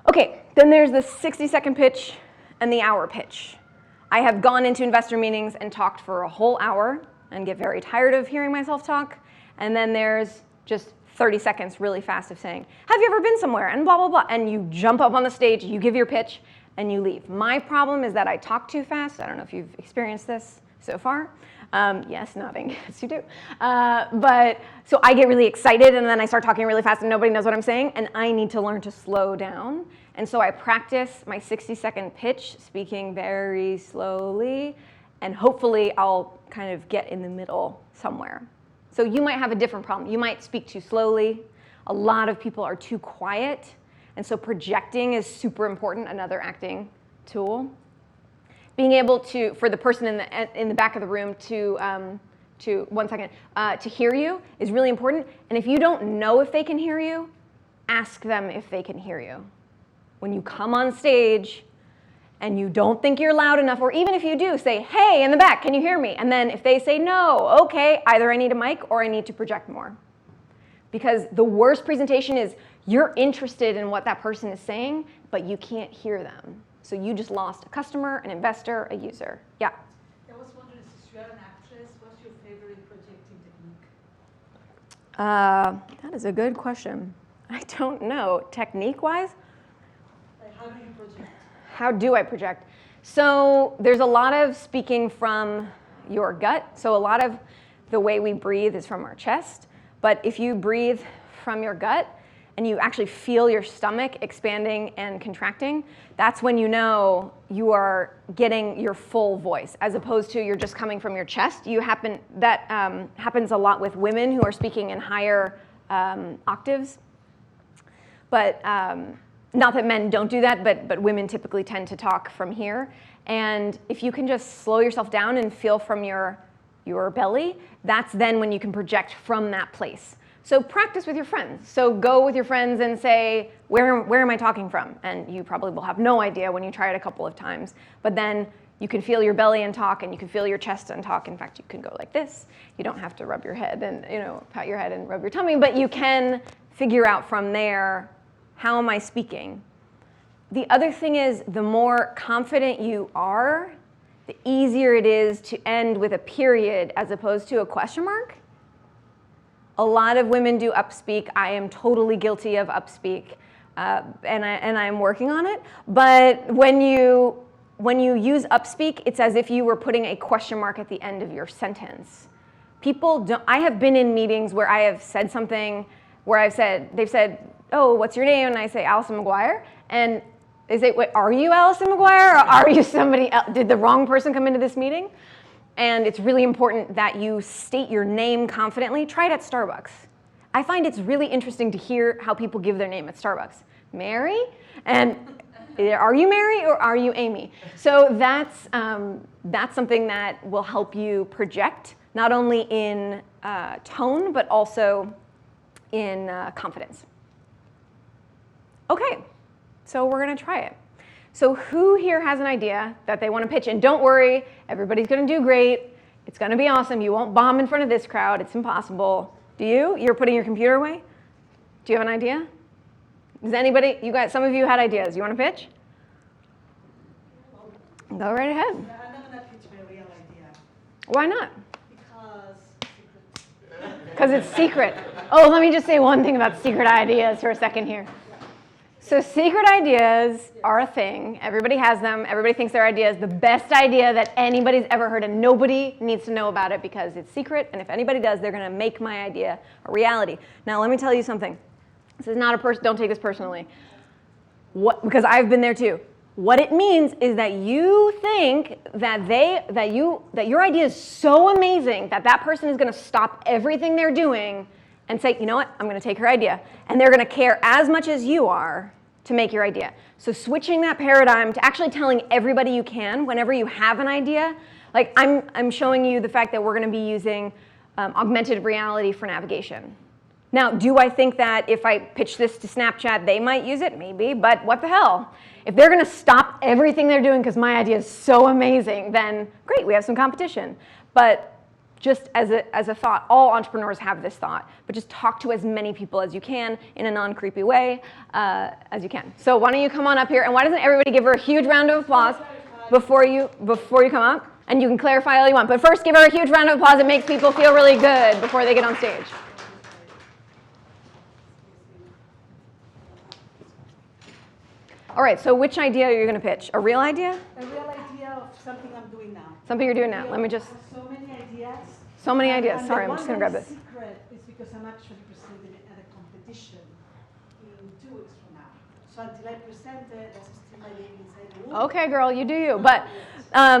Okay, then there's the 60-second pitch and the hour pitch. I have gone into investor meetings and talked for a whole hour and get very tired of hearing myself talk. And then there's just 30 seconds really fast of saying, have you ever been somewhere? And blah, blah, blah. And you jump up on the stage, you give your pitch, and you leave. My problem is that I talk too fast. I don't know if you've experienced this so far. Yes, nodding, yes you do. But so I get really excited and then I start talking really fast and nobody knows what I'm saying, and I need to learn to slow down. And so I practice my 60-second pitch, speaking very slowly, and hopefully I'll kind of get in the middle somewhere. So you might have a different problem. You might speak too slowly. A lot of people are too quiet, and so projecting is super important, another acting tool. Being able to, for the person in the back of the room to hear you is really important. And if you don't know if they can hear you, ask them if they can hear you. When you come on stage and you don't think you're loud enough, or even if you do, say, hey, in the back, can you hear me? And then if they say no, okay, either I need a mic or I need to project more. Because the worst presentation is you're interested in what that person is saying, but you can't hear them. So you just lost a customer, an investor, a user. Yeah? I was wondering, since you are an actress, what's your favorite projecting technique? That is a good question. I don't know. Technique-wise? Like, how do you project? How do I project? So there's a lot of speaking from your gut. So a lot of the way we breathe is from our chest. But if you breathe from your gut, and you actually feel your stomach expanding and contracting, that's when you know you are getting your full voice, as opposed to you're just coming from your chest. That happens a lot with women who are speaking in higher octaves. But not that men don't do that, but women typically tend to talk from here. And if you can just slow yourself down and feel from your belly, that's then when you can project from that place. So practice with your friends. So go with your friends and say, where am I talking from? And you probably will have no idea when you try it a couple of times. But then you can feel your belly and talk, and you can feel your chest and talk. In fact, you can go like this. You don't have to rub your head and pat your head and rub your tummy, but you can figure out from there, how am I speaking? The other thing is, the more confident you are, the easier it is to end with a period as opposed to a question mark. A lot of women do upspeak. I am totally guilty of upspeak, and I'm working on it. But when you use upspeak, it's as if you were putting a question mark at the end of your sentence. People don't. I have been in meetings where I have said something where they've said, "Oh, what's your name?" And I say, "Allison McGuire," and they say, "Wait, are you Allison McGuire, or are you somebody else? Did the wrong person come into this meeting?" And it's really important that you state your name confidently. Try it at Starbucks. I find it's really interesting to hear how people give their name at Starbucks. Mary? And are you Mary or are you Amy? So that's something that will help you project, not only in tone, but also in confidence. Okay, so we're gonna try it. So who here has an idea that they want to pitch? And don't worry, everybody's going to do great. It's going to be awesome. You won't bomb in front of this crowd. It's impossible. Do you? You're putting your computer away? Do you have an idea? Does anybody, some of you had ideas. You want to pitch? Go right ahead. I'm not going to pitch my real idea. Why not? Because Because it's secret. Oh, let me just say one thing about secret ideas for a second here. So secret ideas are a thing. Everybody has them. Everybody thinks their idea is the best idea that anybody's ever heard, and nobody needs to know about it because it's secret, and if anybody does, they're going to make my idea a reality. Now, let me tell you something. This is not don't take this personally. Because I've been there too. What it means is that you think that your idea is so amazing that that person is going to stop everything they're doing and say, you know what, I'm going to take her idea. And they're going to care as much as you are to make your idea. So switching that paradigm to actually telling everybody you can whenever you have an idea. Like I'm showing you the fact that we're going to be using augmented reality for navigation. Now, do I think that if I pitch this to Snapchat, they might use it? Maybe, but what the hell? If they're going to stop everything they're doing because my idea is so amazing, then great, we have some competition. But just as a thought, all entrepreneurs have this thought, but just talk to as many people as you can in a non-creepy way as you can. So why don't you come on up here, and why doesn't everybody give her a huge round of applause before you come up? And you can clarify all you want, but first give her a huge round of applause. It makes people feel really good before they get on stage. All right, so which idea are you going to pitch? A real idea? A real idea of something I'm doing now. Something you're doing now. Let me just... So many ideas. So many ideas. And Sorry, I'm just going to grab this. The secret is because I'm actually presenting it at a competition in 2 weeks from now. So until I present it, that's still my name inside the room. Okay, girl, you do you. But,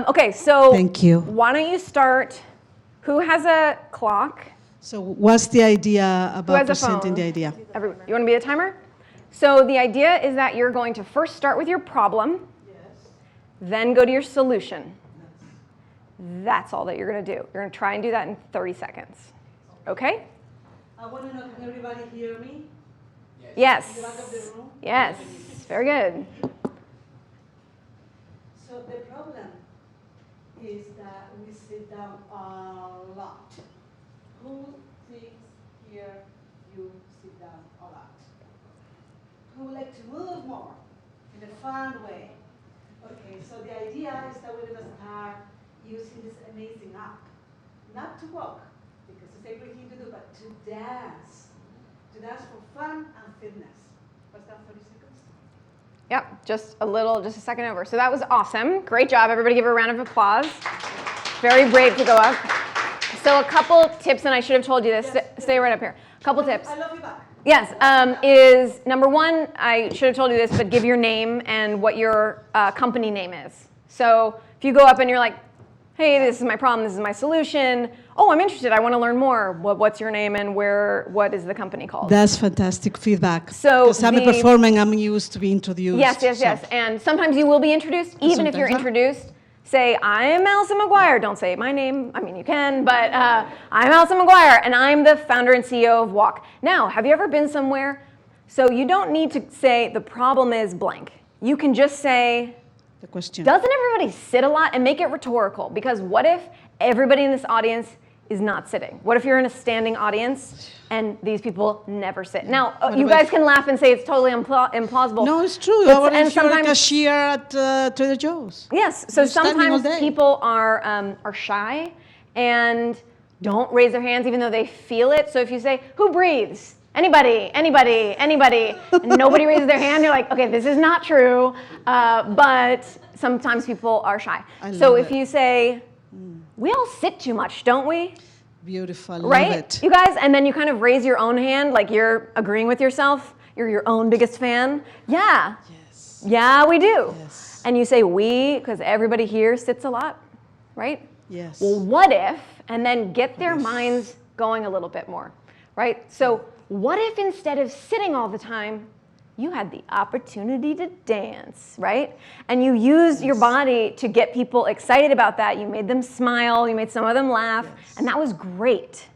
okay, so... Thank you. Why don't you start... Who has a clock? So what's the idea about has a presenting phone? the idea? You want to be a timer? So the idea is that you're going to first start with your problem, Yes. then go to your solution. That's all that you're going to do. You're going to try and do that in 30 seconds. Okay? I want to know, can everybody hear me? Yes. In the back of the room? Yes. Very good. So the problem is that we sit down a lot. Who thinks here you sit down a lot? Who would like to move more in a fun way? Okay, so the idea is that we're going to start using this amazing app. Not to walk, because it's a great thing to do, but to dance. To dance for fun and fitness. What's that, 30 seconds? Yep, just a second over. So that was awesome. Great job. Everybody give her a round of applause. Very brave to go up. So a couple tips, and I should have told you this. Yes. Stay right up here. A couple tips. I love you back. Yes, is number one, I should have told you this, but give your name and what your company name is. So if you go up and you're like, hey, this is my problem, this is my solution. Oh, I'm interested, I want to learn more. What's your name and what is the company called? That's fantastic feedback. So because I'm a performer and I'm used to be introduced. Yes. And sometimes you will be introduced, even if you're Sometimes, introduced. Say, I'm Allison McGuire. Don't say my name. I mean, you can, but I'm Allison McGuire, and I'm the founder and CEO of Walc. Now, have you ever been somewhere? So you don't need to say the problem is blank. You can just say, The question. doesn't everybody sit a lot? And make it rhetorical. Because what if everybody in this audience is not sitting? What if you're in a standing audience and these people never sit? Now, you guys can laugh and say it's totally implausible. No, it's true. But- Or and if you're a sometimes- cashier at Trader Joe's. Yes, so You're standing all sometimes day. people are shy and don't raise their hands even though they feel it. So if you say, who breathes? Anybody, and nobody raises their hand, you're like, okay, this is not true, but sometimes people are shy. So love if it. you say, we all sit too much, don't we? Beautiful. Right? Love it. You guys, and then you kind of raise your own hand like you're agreeing with yourself. You're your own biggest fan. Yeah. Yes. Yeah, we do. Yes. And you say we, because everybody here sits a lot, right? Yes. Well, what if, and then get their minds going a little bit more, right? So what if instead of sitting all the time, you had the opportunity to dance, right? And you used your body to get people excited about that. You made them smile, you made some of them laugh, and that was great.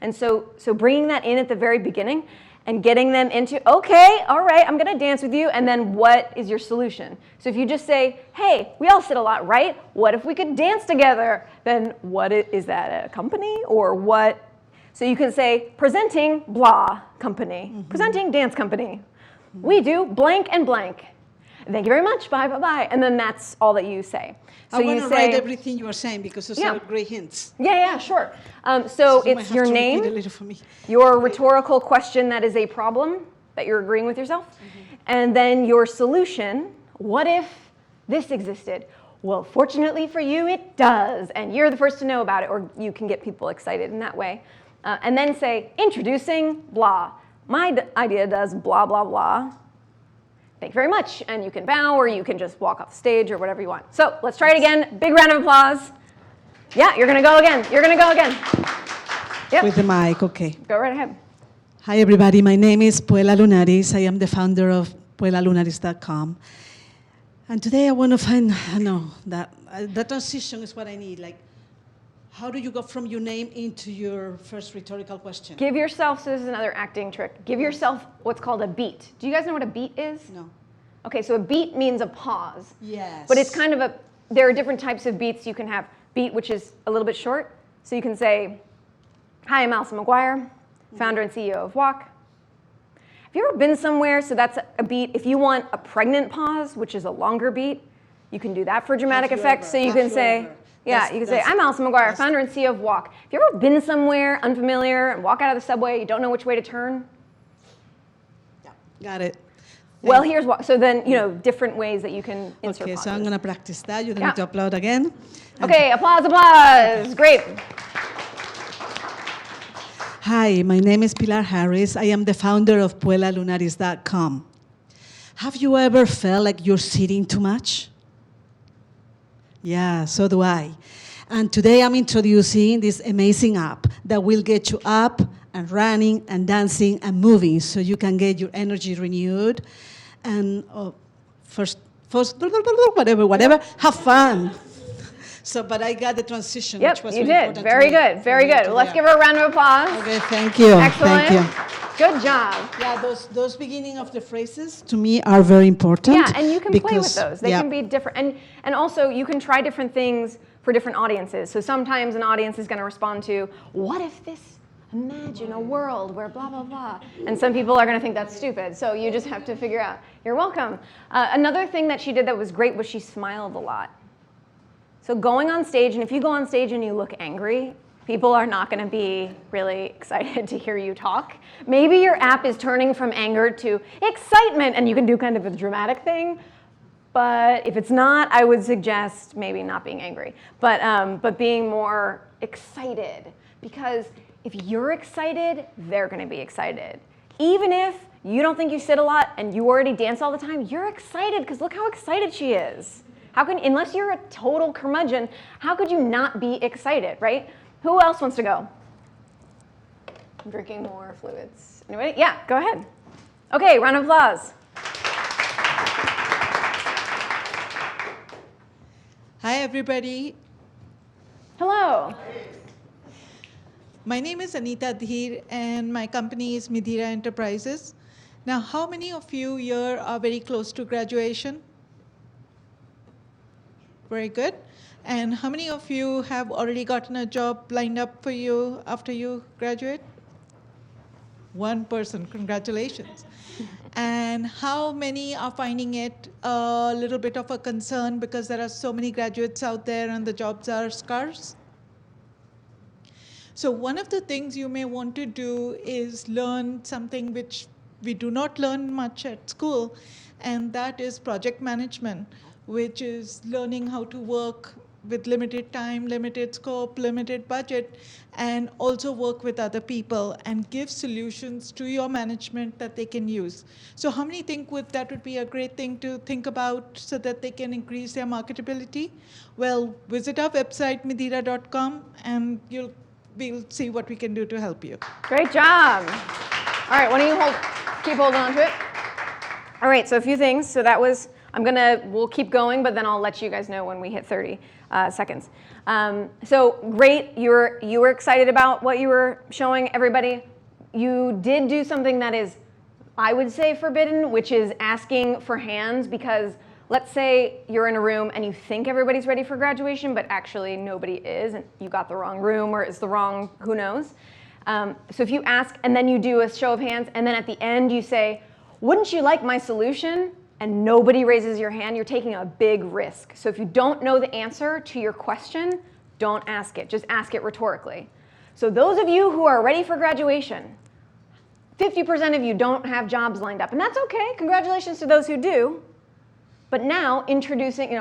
And so bringing that in at the very beginning and getting them into, okay, all right, I'm gonna dance with you, and then what is your solution? So if you just say, hey, we all sit a lot, right? What if we could dance together? Then is that a company or what? So you can say, presenting blah company, presenting dance company. We do blank and blank. Thank you very much, bye, bye, bye. And then that's all that you say. So I want you to say, write everything you are saying because those Yeah. are great hints. yeah, sure. So So you might it's have your to repeat a name, little for me. your rhetorical question that is a problem that you're agreeing with yourself, and then your solution, what if this existed? Well, fortunately for you, it does, and you're the first to know about it, or you can get people excited in that way. And then say, introducing blah. My idea does blah, blah, blah. Thank you very much. And you can bow, or you can just walk off the stage, or whatever you want. So let's try it again. Big round of applause. Yeah, you're going to go again. You're going to go again. Yep. With the mic, okay. Go right ahead. Hi, everybody. My name is Puela Lunaris. I am the founder of puelalunaris.com. And today I want to find, that transition is what I need. Like, how do you go from your name into your first rhetorical question? Give yourself, so this is another acting trick, give yourself what's called a beat. Do you guys know what a beat is? No. Okay, so a beat means a pause. Yes. But it's kind of there are different types of beats. You can have beat, which is a little bit short. So you can say, hi, I'm Allison McGuire, founder and CEO of Walc. Have you ever been somewhere? So that's a beat. If you want a pregnant pause, which is a longer beat, you can do that for dramatic effect. So you can say, you can say, I'm Allison McGuire, founder and CEO of Walc. Have you ever been somewhere unfamiliar and walk out of the subway, you don't know which way to turn? Yeah, got it. Well, here's what. So then, different ways that you can insert Okay, pauses. so I'm going to practice that. You don't need to upload again. Okay, applause. Great. Hi, my name is Pilar Harris. I am the founder of puelalunaris.com. Have you ever felt like you're sitting too much? Yeah, so do I. And today I'm introducing this amazing app that will get you up and running and dancing and moving so you can get your energy renewed and first, whatever, have fun. So, but I got the transition, Yep, which was you really did. important Very to me. good. Very good. Let's give her a round of applause. Okay, thank you. Excellent. Thank you. Good job. Yeah, those beginning of the phrases to me are very important. Yeah, and you can play with because- those. They can be different. And also, you can try different things for different audiences. So sometimes an audience is going to respond to, what if this, imagine a world where blah, blah, blah. And some people are going to think that's stupid. So you just have to figure out. You're welcome. Another thing that she did that was great was she smiled a lot. So going on stage, and if you go on stage and you look angry, people are not going to be really excited to hear you talk. Maybe your app is turning from anger to excitement, and you can do kind of a dramatic thing. But if it's not, I would suggest maybe not being angry, but being more excited. Because if you're excited, they're going to be excited. Even if you don't think you sit a lot and you already dance all the time, you're excited because look how excited she is. Unless you're a total curmudgeon, how could you not be excited, right? Who else wants to go? I'm drinking more fluids. Anybody? Yeah, go ahead. Okay, round of applause. Hi, everybody. Hello. My name is Anita Dhir, and my company is Midhira Enterprises. Now, how many of you here are very close to graduation? Very good. And how many of you have already gotten a job lined up for you after you graduate? One person, congratulations. And how many are finding it a little bit of a concern because there are so many graduates out there and the jobs are scarce? So one of the things you may want to do is learn something which we do not learn much at school, and that is project management, which is learning how to work with limited time, limited scope, limited budget, and also work with other people and give solutions to your management that they can use. So how many think that would be a great thing to think about so that they can increase their marketability? Well, visit our website, midhira.com, and we'll see what we can do to help you. Great job. All right, why don't you keep holding on to it? All right, so a few things. So that was, we'll keep going, but then I'll let you guys know when we hit 30 seconds. So great, you were excited about what you were showing everybody. You did do something that is, I would say, forbidden, which is asking for hands, because let's say you're in a room and you think everybody's ready for graduation, but actually nobody is, and you got the wrong room or it's the wrong, who knows. So if you ask and then you do a show of hands, and then at the end you say, wouldn't you like my solution? And nobody raises your hand, you're taking a big risk. So if you don't know the answer to your question, don't ask it, just ask it rhetorically. So those of you who are ready for graduation, 50% of you don't have jobs lined up, and that's okay, congratulations to those who do. But now introducing,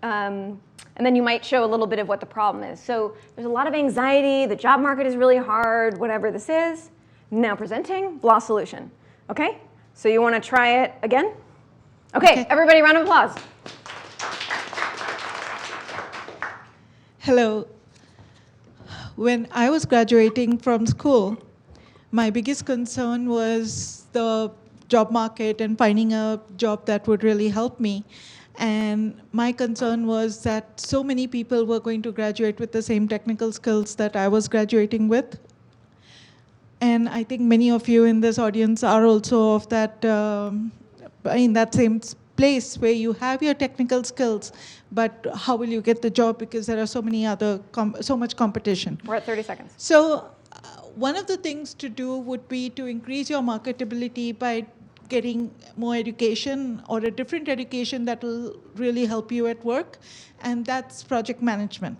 and then you might show a little bit of what the problem is. So there's a lot of anxiety, the job market is really hard, whatever this is. Now presenting, blah solution, okay? So you want to try it again? Okay, everybody, round of applause. Hello. When I was graduating from school, my biggest concern was the job market and finding a job that would really help me. And my concern was that so many people were going to graduate with the same technical skills that I was graduating with. And I think many of you in this audience are also of that, in that same place where you have your technical skills, but how will you get the job because there are so many other, so much competition. We're at 30 seconds. So one of the things to do would be to increase your marketability by getting more education or a different education that will really help you at work, and that's project management.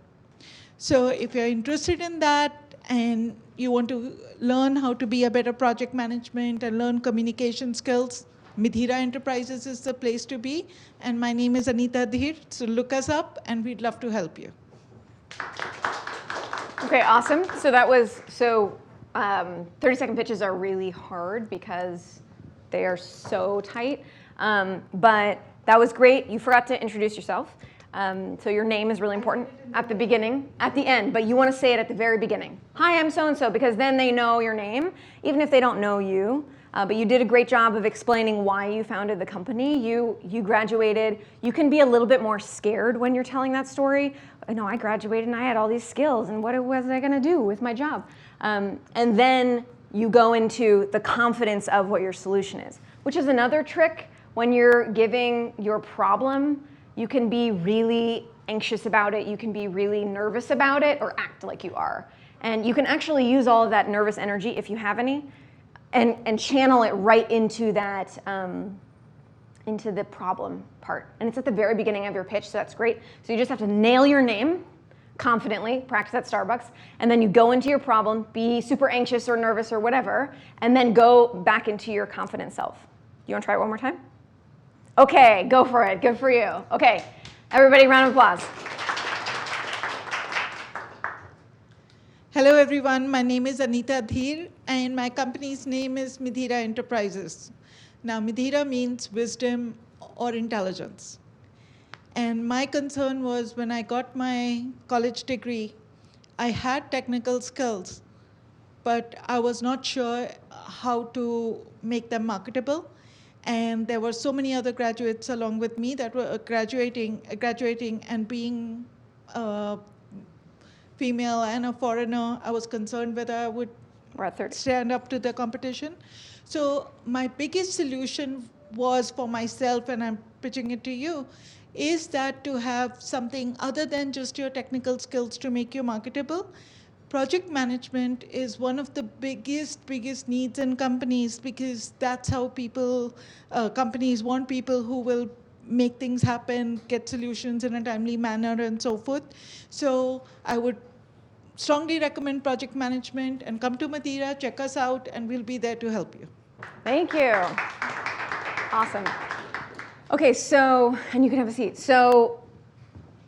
So if you're interested in that and you want to learn how to be a better project management and learn communication skills, Midhira Enterprises is the place to be. And my name is Anita Dhir, so look us up and we'd love to help you. Okay, awesome. So that was, 30-second pitches are really hard because they are so tight. But that was great. You forgot to introduce yourself. So your name is really important at the beginning, at the end, but you want to say it at the very beginning. Hi, I'm so-and-so, because then they know your name, even if they don't know you. But you did a great job of explaining why you founded the company. You graduated. You can be a little bit more scared when you're telling that story. No, I graduated and I had all these skills, and what was I going to do with my job? And then you go into the confidence of what your solution is, which is another trick. When you're giving your problem, you can be really anxious about it. You can be really nervous about it, or act like you are. And you can actually use all of that nervous energy, if you have any, and channel it right into that, into the problem part. And it's at the very beginning of your pitch, so that's great. So you just have to nail your name confidently, practice at Starbucks, and then you go into your problem, be super anxious or nervous or whatever, and then go back into your confident self. You want to try it one more time? Okay, go for it. Good for you. Okay, everybody, round of applause. Hello, everyone. My name is Anita Dhir, and my company's name is Midhira Enterprises. Now, Midhira means wisdom or intelligence. And my concern was when I got my college degree, I had technical skills, but I was not sure how to make them marketable. And there were so many other graduates along with me that were graduating and being female and a foreigner, I was concerned whether I would stand up to the competition. So my biggest solution was for myself, and I'm pitching it to you, is that to have something other than just your technical skills to make you marketable. Project management is one of the biggest needs in companies, because that's how companies want people who will make things happen, get solutions in a timely manner, and so forth. So I would strongly recommend project management, and come to Midhira, check us out, and we'll be there to help you. Thank you. Awesome. Okay, so, and you can have a seat. So,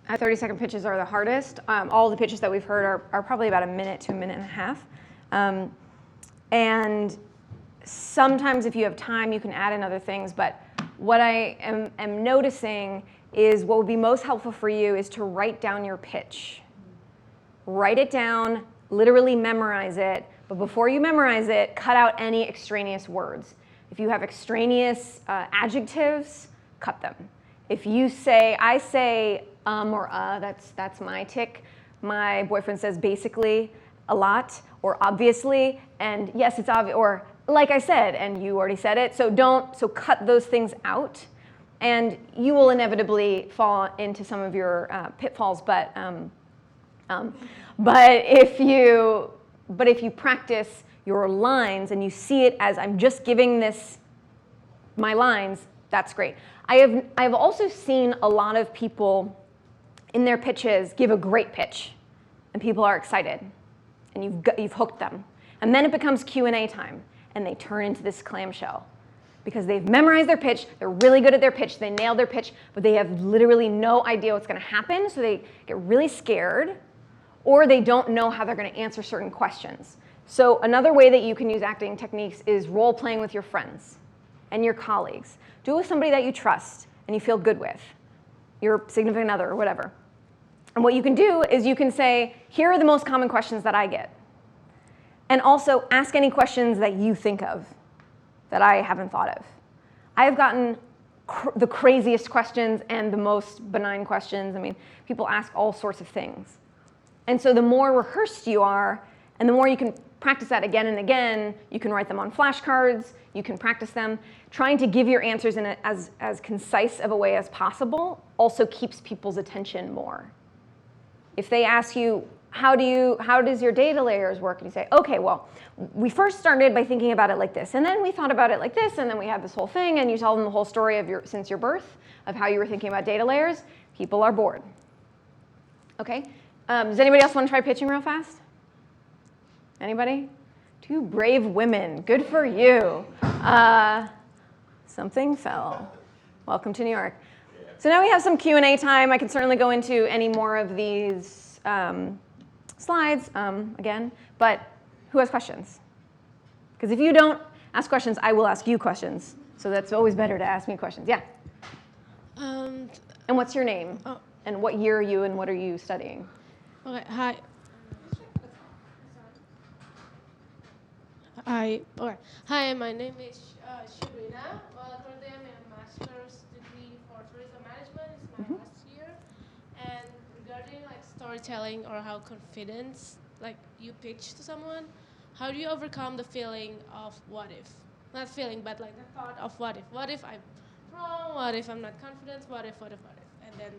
30-second pitches are the hardest. All the pitches that we've heard are probably about a minute to a minute and a half. And sometimes if you have time, you can add in other things. But what I am noticing is what would be most helpful for you is to write down your pitch. Write it down, literally memorize it. But before you memorize it, cut out any extraneous words. If you have extraneous adjectives, cut them. If you say, I say or that's my tick. My boyfriend says basically a lot, or obviously, and yes, it's obvious, or like I said, and you already said it. So cut those things out, and you will inevitably fall into some of your pitfalls. But if you practice your lines and you see it as I'm just giving this my lines, that's great. I have also seen a lot of people in their pitches give a great pitch, and people are excited, and you've hooked them, and then it becomes Q&A time, and they turn into this clamshell because they've memorized their pitch, they're really good at their pitch, they nailed their pitch, but they have literally no idea what's going to happen, so they get really scared, or they don't know how they're going to answer certain questions. So another way that you can use acting techniques is role playing with your friends and your colleagues. Do it with somebody that you trust and you feel good with, your significant other or whatever. And what you can do is you can say, here are the most common questions that I get. And also ask any questions that you think of. that I haven't thought of. I have gotten the craziest questions and the most benign questions. I mean, people ask all sorts of things. And so the more rehearsed you are, and the more you can practice that again and again, you can write them on flashcards, you can practice them. Trying to give your answers in as concise of a way as possible also keeps people's attention more. If they ask you, how does your data layers work? And you say, okay, well, we first started by thinking about it like this, and then we thought about it like this, and then we had this whole thing, and you tell them the whole story of since your birth, of how you were thinking about data layers, people are bored. Okay? Does anybody else want to try pitching real fast? Anybody? 2 brave women. Good for you. Something fell. Welcome to New York. So now we have some Q&A time. I can certainly go into any more of these slides again, but who has questions? Because if you don't ask questions, I will ask you questions. So that's always better to ask me questions. Yeah? And what's your name? Oh. And what year are you and what are you studying? Okay, hi. Hi, my name is Sharina. Well, currently I'm in a master's degree for tourism management. It's my last year. And regarding like storytelling or how confidence, like you pitch to someone, how do you overcome the feeling of what if? Not feeling, but like the thought of what if? What if I'm wrong? What if I'm not confident? What if? And then.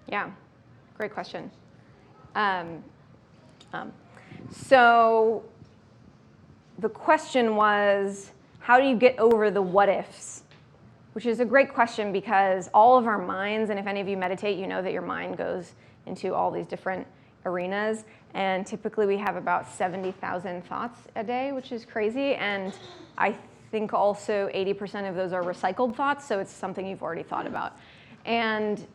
Yeah, great question. So the question was, how do you get over the what ifs? Which is a great question because all of our minds, and if any of you meditate, you know that your mind goes into all these different arenas. And typically we have about 70,000 thoughts a day, which is crazy. And I think also 80% of those are recycled thoughts, so it's something you've already thought about. And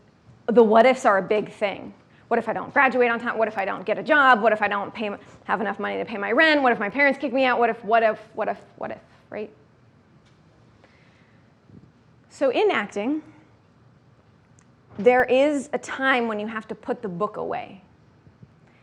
the what ifs are a big thing. What if I don't graduate on time? What if I don't get a job? What if I don't have enough money to pay my rent? What if my parents kick me out? What if, right? So in acting, there is a time when you have to put the book away.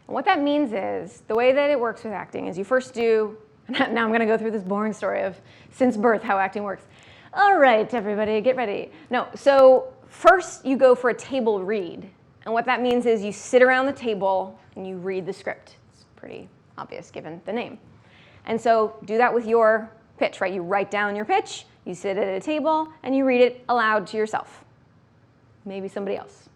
And what that means is, the way that it works with acting is you first do, now I'm going to go through this boring story of since birth how acting works. All right, everybody, get ready. No, so first you go for a table read. And what that means is you sit around the table and you read the script. It's pretty obvious given the name. And so do that with your pitch, right? You write down your pitch, you sit at a table, and you read it aloud to yourself. Maybe somebody else.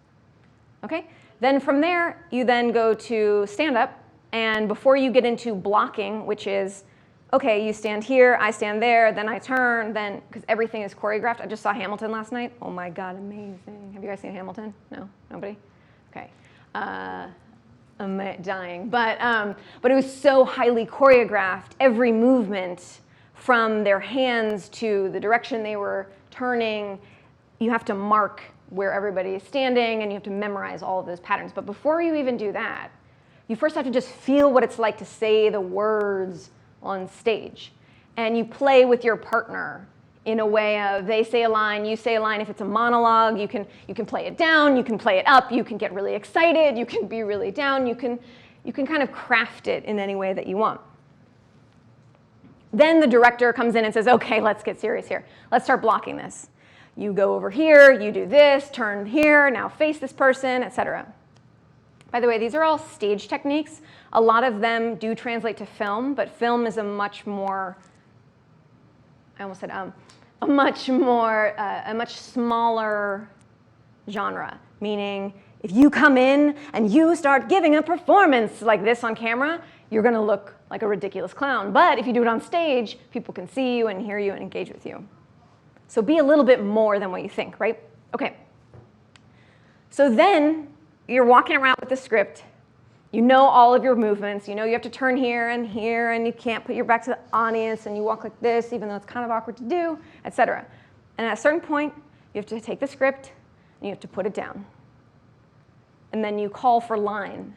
Okay? Then from there, you then go to stand-up. And before you get into blocking, which is, okay, you stand here, I stand there, then I turn, then, because everything is choreographed. I just saw Hamilton last night. Oh my God, amazing. Have you guys seen Hamilton? No? Nobody? Okay. I'm dying. But it was so highly choreographed. Every movement from their hands to the direction they were turning, you have to mark where everybody is standing and you have to memorize all of those patterns. But before you even do that, you first have to just feel what it's like to say the words on stage. And you play with your partner in a way of they say a line, you say a line. If it's a monologue, you can play it down, you can play it up, you can get really excited, you can be really down, you can kind of craft it in any way that you want. Then the director comes in and says, okay, let's get serious here. Let's start blocking this. You go over here, you do this, turn here, now face this person, etc. By the way, these are all stage techniques. A lot of them do translate to film, but film is a much more, I almost said a much smaller genre, meaning if you come in and you start giving a performance like this on camera, you're going to look like a ridiculous clown. But if you do it on stage, people can see you and hear you and engage with you. So be a little bit more than what you think, right? Okay. So then you're walking around with the script. You know all of your movements. You know you have to turn here, and you can't put your back to the audience, and you walk like this, even though it's kind of awkward to do, etc. And at a certain point, you have to take the script, and you have to put it down. And then you call for line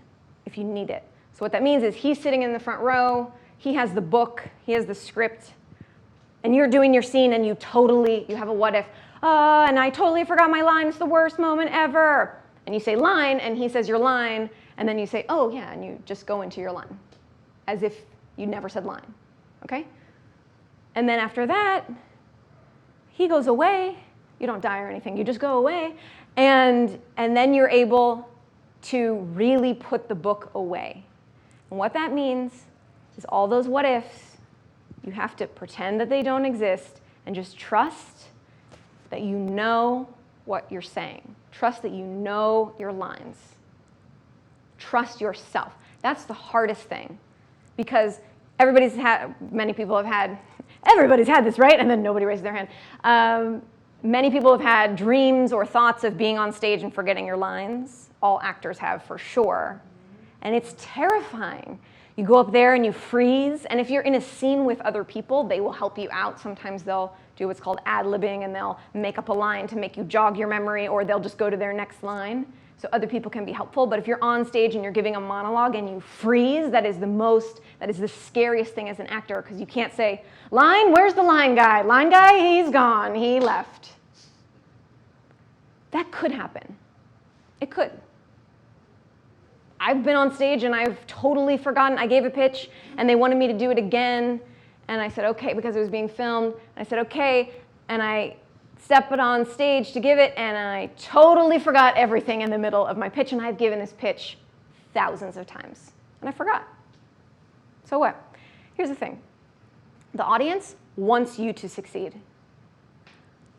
if you need it. So what that means is he's sitting in the front row, he has the book, he has the script, and you're doing your scene, and you have a what if, and I totally forgot my line, it's the worst moment ever. And you say line, and he says your line, and then you say, oh yeah, and you just go into your line, as if you never said line, okay? And then after that, he goes away. You don't die or anything. You just go away. And then you're able to really put the book away. And what that means is all those what ifs, you have to pretend that they don't exist and just trust that you know what you're saying. Trust that you know your lines. Trust yourself. That's the hardest thing, because everybody's had this, right? And then nobody raises their hand. Many people have had dreams or thoughts of being on stage and forgetting your lines. All actors have, for sure. And it's terrifying. You go up there and you freeze, and if you're in a scene with other people, they will help you out. Sometimes they'll do what's called ad-libbing, and they'll make up a line to make you jog your memory, or they'll just go to their next line. So other people can be helpful, but if you're on stage and you're giving a monologue and you freeze, that is the scariest thing as an actor, because you can't say, line, where's the line guy? Line guy, he's gone, he left. That could happen. It could. I've been on stage and I've totally forgotten. I gave a pitch and they wanted me to do it again. And I said, okay, because it was being filmed. And I said, okay. And I stepped on stage to give it, and I totally forgot everything in the middle of my pitch. And I've given this pitch thousands of times. And I forgot. So what? Here's the thing. The audience wants you to succeed.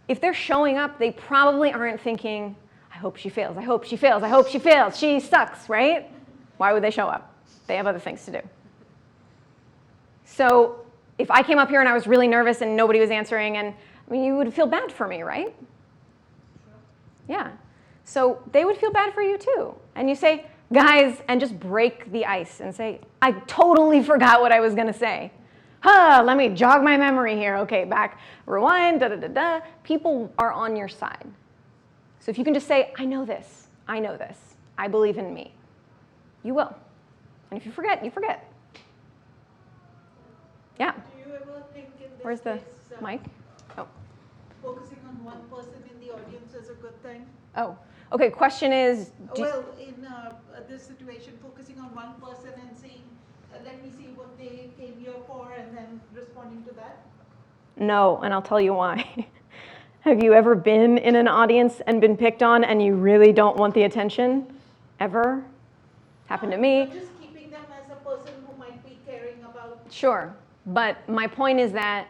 If they're showing up, they probably aren't thinking, I hope she fails, I hope she fails, I hope she fails, she sucks, right? Why would they show up? They have other things to do. So if I came up here and I was really nervous and nobody was answering, and I mean, you would feel bad for me, right? Yeah. So they would feel bad for you too. And you say, guys, and just break the ice and say, I totally forgot what I was going to say. Let me jog my memory here. Okay, back, rewind, da-da-da-da. People are on your side. So if you can just say, I know this, I believe in me, you will. And if you forget, you forget. Yeah. Do you ever think in this Where's the case, mic? Oh. focusing on one person in the audience is a good thing? Oh. Okay, question is... Well, in this situation, focusing on one person and saying, let me see what they came here for, and then responding to that? No, and I'll tell you why. Have you ever been in an audience and been picked on and you really don't want the attention? Ever? Happened to me. Just keeping them as a person who might be caring about. Sure, but my point is that,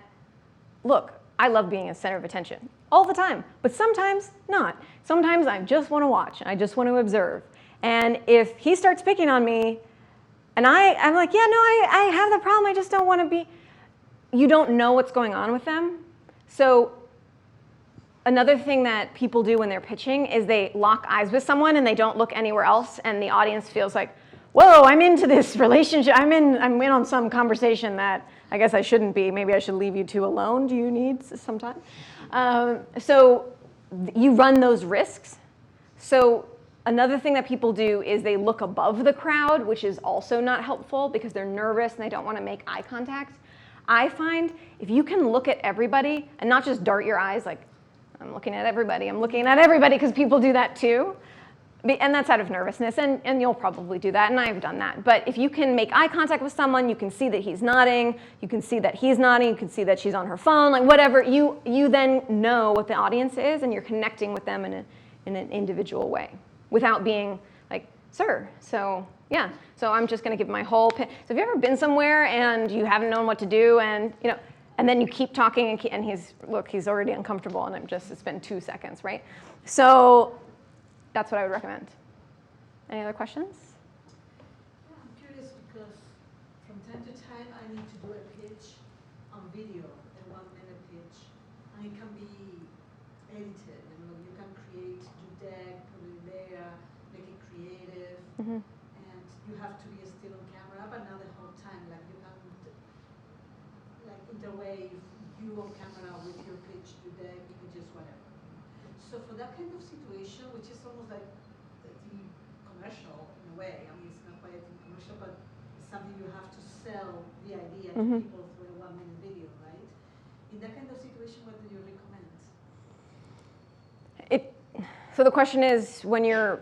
look, I love being a center of attention all the time, but sometimes not. Sometimes I just want to watch, I just want to observe. And if he starts picking on me, and I'm like, yeah, no, I have the problem, I just don't want to be, you don't know what's going on with them. So another thing that people do when they're pitching is they lock eyes with someone and they don't look anywhere else, and the audience feels like, whoa, I'm into this relationship, I'm in on some conversation that I guess I shouldn't be. Maybe I should leave you two alone. Do you need some time? So you run those risks. So another thing that people do is they look above the crowd, which is also not helpful because they're nervous and they don't want to make eye contact. I find if you can look at everybody and not just dart your eyes like, I'm looking at everybody, because people do that too. And that's out of nervousness, and you'll probably do that, and I've done that. But if you can make eye contact with someone, you can see that he's nodding, you can see that he's nodding, you can see that she's on her phone, like whatever, you then know what the audience is, and you're connecting with them in an individual way without being like, sir, so yeah, so I'm just gonna give my whole So have you ever been somewhere and you haven't known what to do, and and then you keep talking, and he's already uncomfortable, and it's been 2 seconds, right? So that's what I would recommend. Any other questions? Yeah, I'm curious because from time to time I need to do a pitch on video, a 1-minute pitch, and it can be edited. You can create your deck, put it there, make it creative, and you have to be still on camera, but not the whole time. Like you can interweave you on camera with your pitch, your deck, images, whatever. So for that kind of situation, which is almost like the TV commercial in a way, I mean, it's not quite a TV commercial, but it's something you have to sell the idea to people through a 1-minute video, right? In that kind of situation, what do you recommend? So the question is, when you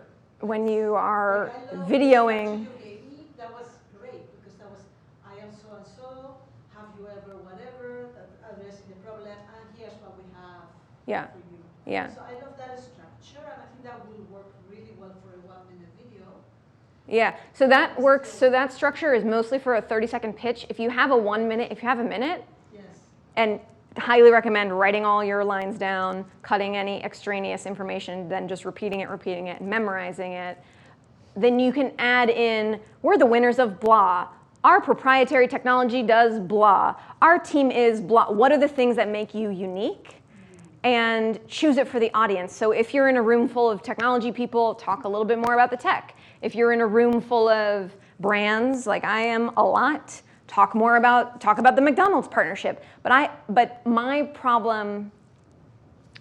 are videoing. You gave me, that was great, because that was, I am so and so, have you ever whatever, that Yeah. for you. Yeah. So I love that structure, and I think that will work really well for a 1-minute video. Yeah, so that works. So that structure is mostly for a 30-second pitch. If you have a 1 minute, if you have a minute, Yes. and highly recommend writing all your lines down, cutting any extraneous information, then just repeating it, memorizing it. Then you can add in, we're the winners of blah. Our proprietary technology does blah. Our team is blah. What are the things that make you unique? And choose it for the audience. So if you're in a room full of technology people, talk a little bit more about the tech. If you're in a room full of brands, like I am a lot, talk about the McDonald's partnership. But my problem,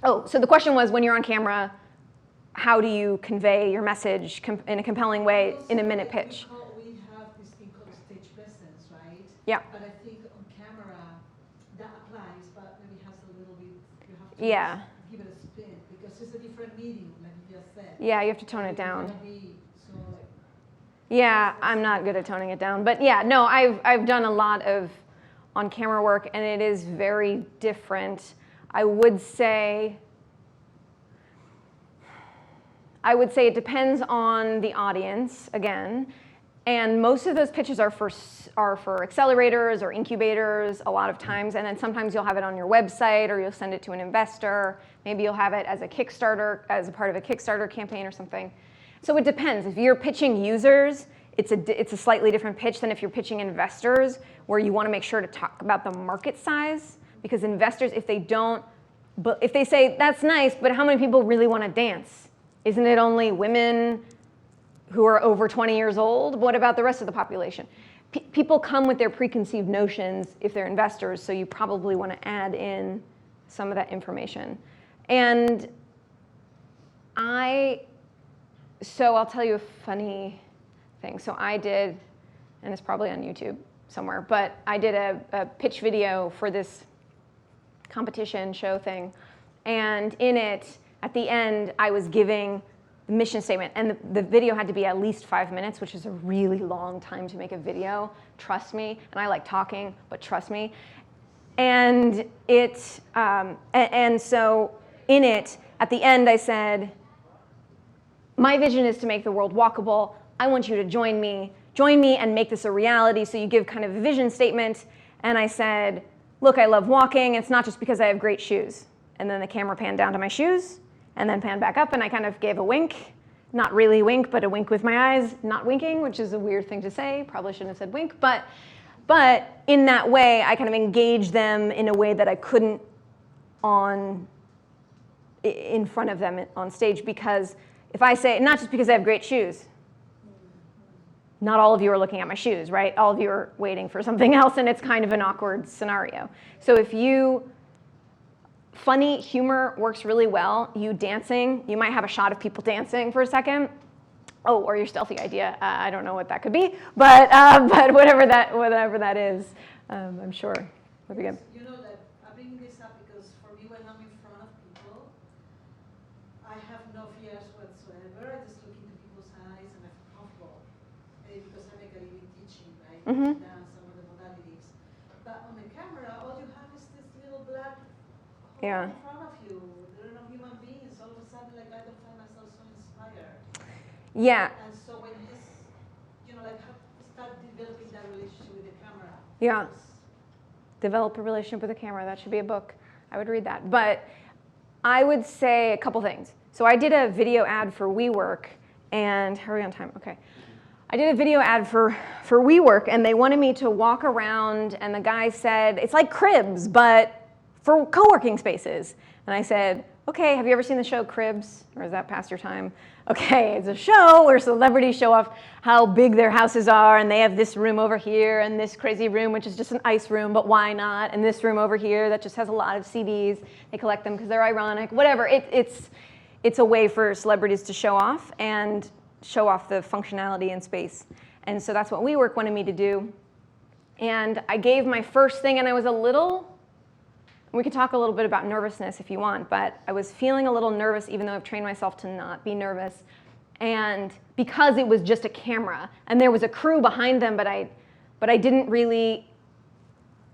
so the question was, when you're on camera, how do you convey your message in a compelling way in a minute pitch? We have this thing called stage presence, right? Yeah. But I think on camera that applies, but maybe has a little bit, you have to give it a spin because it's a different medium, like you just said. Yeah, you have to tone it It's down. gonna be so like, Yeah, I'm not good at toning it down. But yeah, no, I've done a lot of on-camera work, and it is very different. I would say it depends on the audience, again. And most of those pitches are for accelerators or incubators a lot of times. And then sometimes you'll have it on your website, or you'll send it to an investor. Maybe you'll have it as a Kickstarter, as a part of a Kickstarter campaign or something. So it depends. If you're pitching users, it's a slightly different pitch than if you're pitching investors, where you want to make sure to talk about the market size. Because investors, if they say, that's nice, but how many people really want to dance? Isn't it only women who are over 20 years old? What about the rest of the population? People come with their preconceived notions if they're investors, so you probably want to add in some of that information. And so I'll tell you a funny thing. So I did, and it's probably on YouTube somewhere, but I did a pitch video for this competition show thing. And in it, at the end, I was giving the mission statement, and the video had to be at least 5 minutes, which is a really long time to make a video. Trust me, and I like talking, but trust me. And so in it, at the end, I said, my vision is to make the world walkable. I want you to join me and make this a reality. So you give kind of a vision statement, and I said, look, I love walking. It's not just because I have great shoes. And then the camera panned down to my shoes, and then panned back up, and I kind of gave a wink. Not really a wink, but a wink with my eyes, not winking, which is a weird thing to say. Probably shouldn't have said wink, but in that way, I kind of engaged them in a way that I couldn't in front of them on stage, because if I say, not just because I have great shoes, not all of you are looking at my shoes, right? All of you are waiting for something else, and it's kind of an awkward scenario. So funny humor works really well. You dancing, you might have a shot of people dancing for a second. Oh, or your stealthy idea. I don't know what that could be, but whatever that is, I'm sure would be good. you know that I bring this up because for me, when I'm in front of people, I have no fears whatsoever. I just look into people's eyes and I feel comfortable. Because I make a living teaching, right? Mm-hmm. Dance, some of the modalities. But on the camera, all you have is this little black hole Yeah. in front of you. There are no human beings. All of a sudden, like, I don't find myself so inspired. Yeah. And so when this, start developing that relationship with the camera. Yeah. Develop a relationship with the camera. That should be a book. I would read that. But I would say a couple things. So I did a video ad for WeWork, and how are we on time? Okay. I did a video ad for WeWork, and they wanted me to walk around, and the guy said, it's like Cribs, but for co-working spaces. And I said, okay, have you ever seen the show Cribs? Or is that past your time? Okay, it's a show where celebrities show off how big their houses are, and they have this room over here, and this crazy room, which is just an ice room, but why not? And this room over here that just has a lot of CDs. They collect them because they're ironic. Whatever. It's a way for celebrities to show off and show off the functionality in space. And so that's what WeWork wanted me to do. And I gave my first thing, and I was we could talk a little bit about nervousness if you want, but I was feeling a little nervous, even though I've trained myself to not be nervous. And because it was just a camera, and there was a crew behind them, but I didn't really,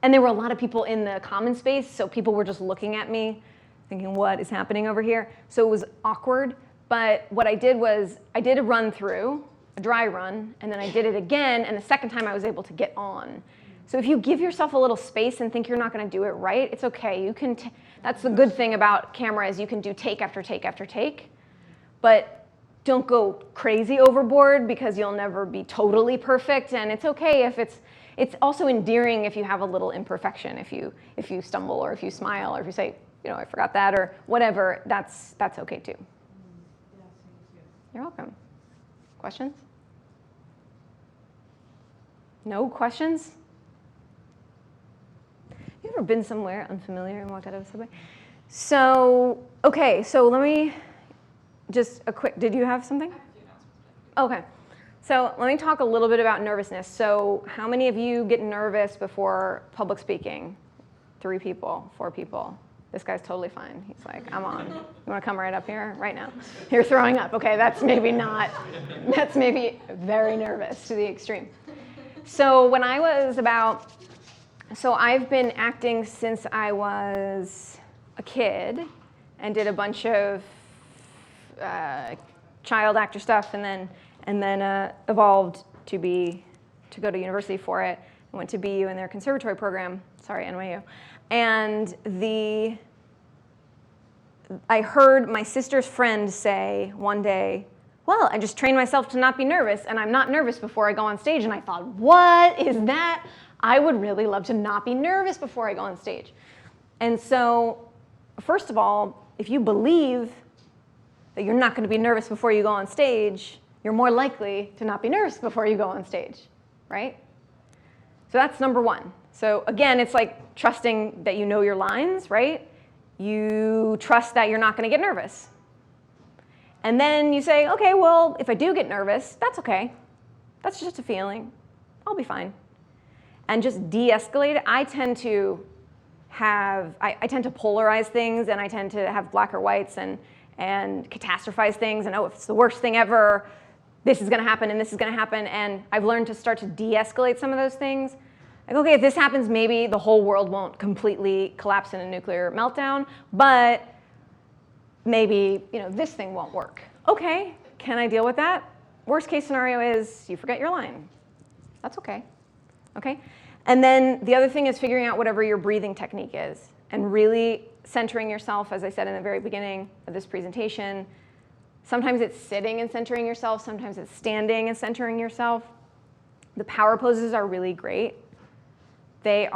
and there were a lot of people in the common space, so people were just looking at me thinking, what is happening over here? So it was awkward, but what I did was I did a run through, a dry run, and then I did it again, and the second time I was able to get on. So if you give yourself a little space and think you're not going to do it right, it's okay. You can. That's the good thing about camera is you can do take after take after take, but don't go crazy overboard because you'll never be totally perfect, and it's okay if it's also endearing if you have a little imperfection, if you stumble or if you smile or if you say, I forgot that or whatever, that's okay too. Yeah, thank you. You're welcome. Questions? No questions? You ever been somewhere unfamiliar and walked out of a subway? So, okay, so let me just a quick, did you have something? Okay, so let me talk a little bit about nervousness. So how many of you get nervous before public speaking? 3 people, 4 people. This guy's totally fine. He's like, I'm on. You want to come right up here right now? You're throwing up. Okay, that's maybe very nervous to the extreme. So when I was I've been acting since I was a kid and did a bunch of child actor stuff and then evolved to go to university for it. I went to BU in their conservatory program, sorry, NYU. And I heard my sister's friend say one day, well, I just trained myself to not be nervous, and I'm not nervous before I go on stage. And I thought, what is that? I would really love to not be nervous before I go on stage. And so, first of all, if you believe that you're not going to be nervous before you go on stage, you're more likely to not be nervous before you go on stage, right? So that's number 1. So again, it's like trusting that you know your lines, right? You trust that you're not going to get nervous. And then you say, okay, well, if I do get nervous, that's okay. That's just a feeling. I'll be fine. And just de-escalate it. I tend to polarize things, and I tend to have black or whites and catastrophize things, and if it's the worst thing ever, this is going to happen and this is going to happen. And I've learned to start to de-escalate some of those things. Like, okay, if this happens, maybe the whole world won't completely collapse in a nuclear meltdown, but maybe this thing won't work. Okay, can I deal with that? Worst case scenario is you forget your line. That's okay. Okay? And then the other thing is figuring out whatever your breathing technique is and really centering yourself, as I said in the very beginning of this presentation. Sometimes it's sitting and centering yourself. Sometimes it's standing and centering yourself. The power poses are really great. They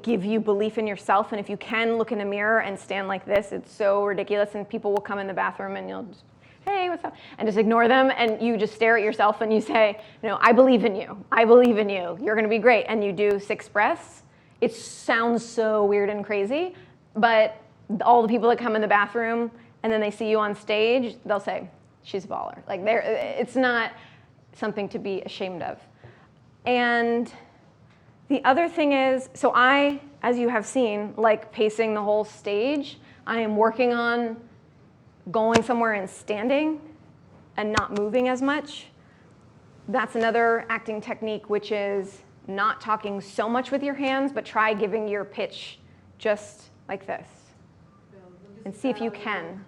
give you belief in yourself. And if you can look in a mirror and stand like this, it's so ridiculous. And people will come in the bathroom and you'll just, hey, what's up? And just ignore them. And you just stare at yourself and you say, I believe in you. I believe in you. You're going to be great. And you do 6 breaths. It sounds so weird and crazy, but all the people that come in the bathroom and then they see you on stage, they'll say, she's a baller. Like, it's not something to be ashamed of. And the other thing is, so I, as you have seen, like pacing the whole stage. I am working on going somewhere and standing and not moving as much. That's another acting technique, which is not talking so much with your hands, but try giving your pitch just like this. And see if you can.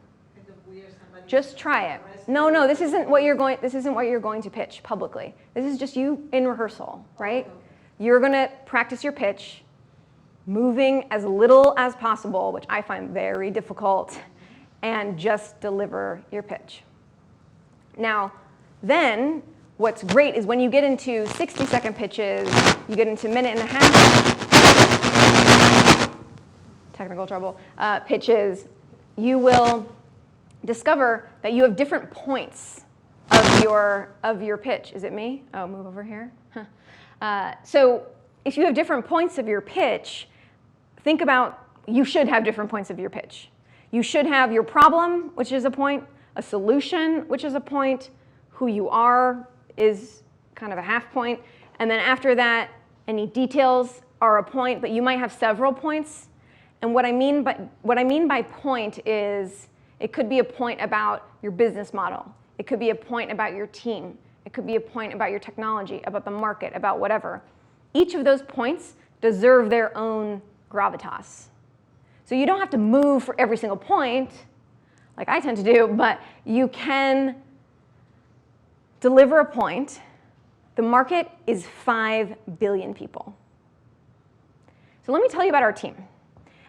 Just try it. No, this isn't what you're going to pitch publicly. This is just you in rehearsal, right? You're going to practice your pitch, moving as little as possible, which I find very difficult, and just deliver your pitch. Now, then what's great is when you get into 60-second pitches, you get into minute and a half, technical trouble, pitches, you will discover that you have different points of your pitch. Is it me? Oh, move over here. Huh. So if you have different points of your pitch, think about, you should have different points of your pitch. You should have your problem, which is a point, a solution, which is a point, who you are is kind of a half point, and then after that, any details are a point, but you might have several points. And what I mean by point is, it could be a point about your business model. It could be a point about your team. It could be a point about your technology, about the market, about whatever. Each of those points deserve their own gravitas. So you don't have to move for every single point, like I tend to do, but you can deliver a point. The market is 5 billion people. So let me tell you about our team.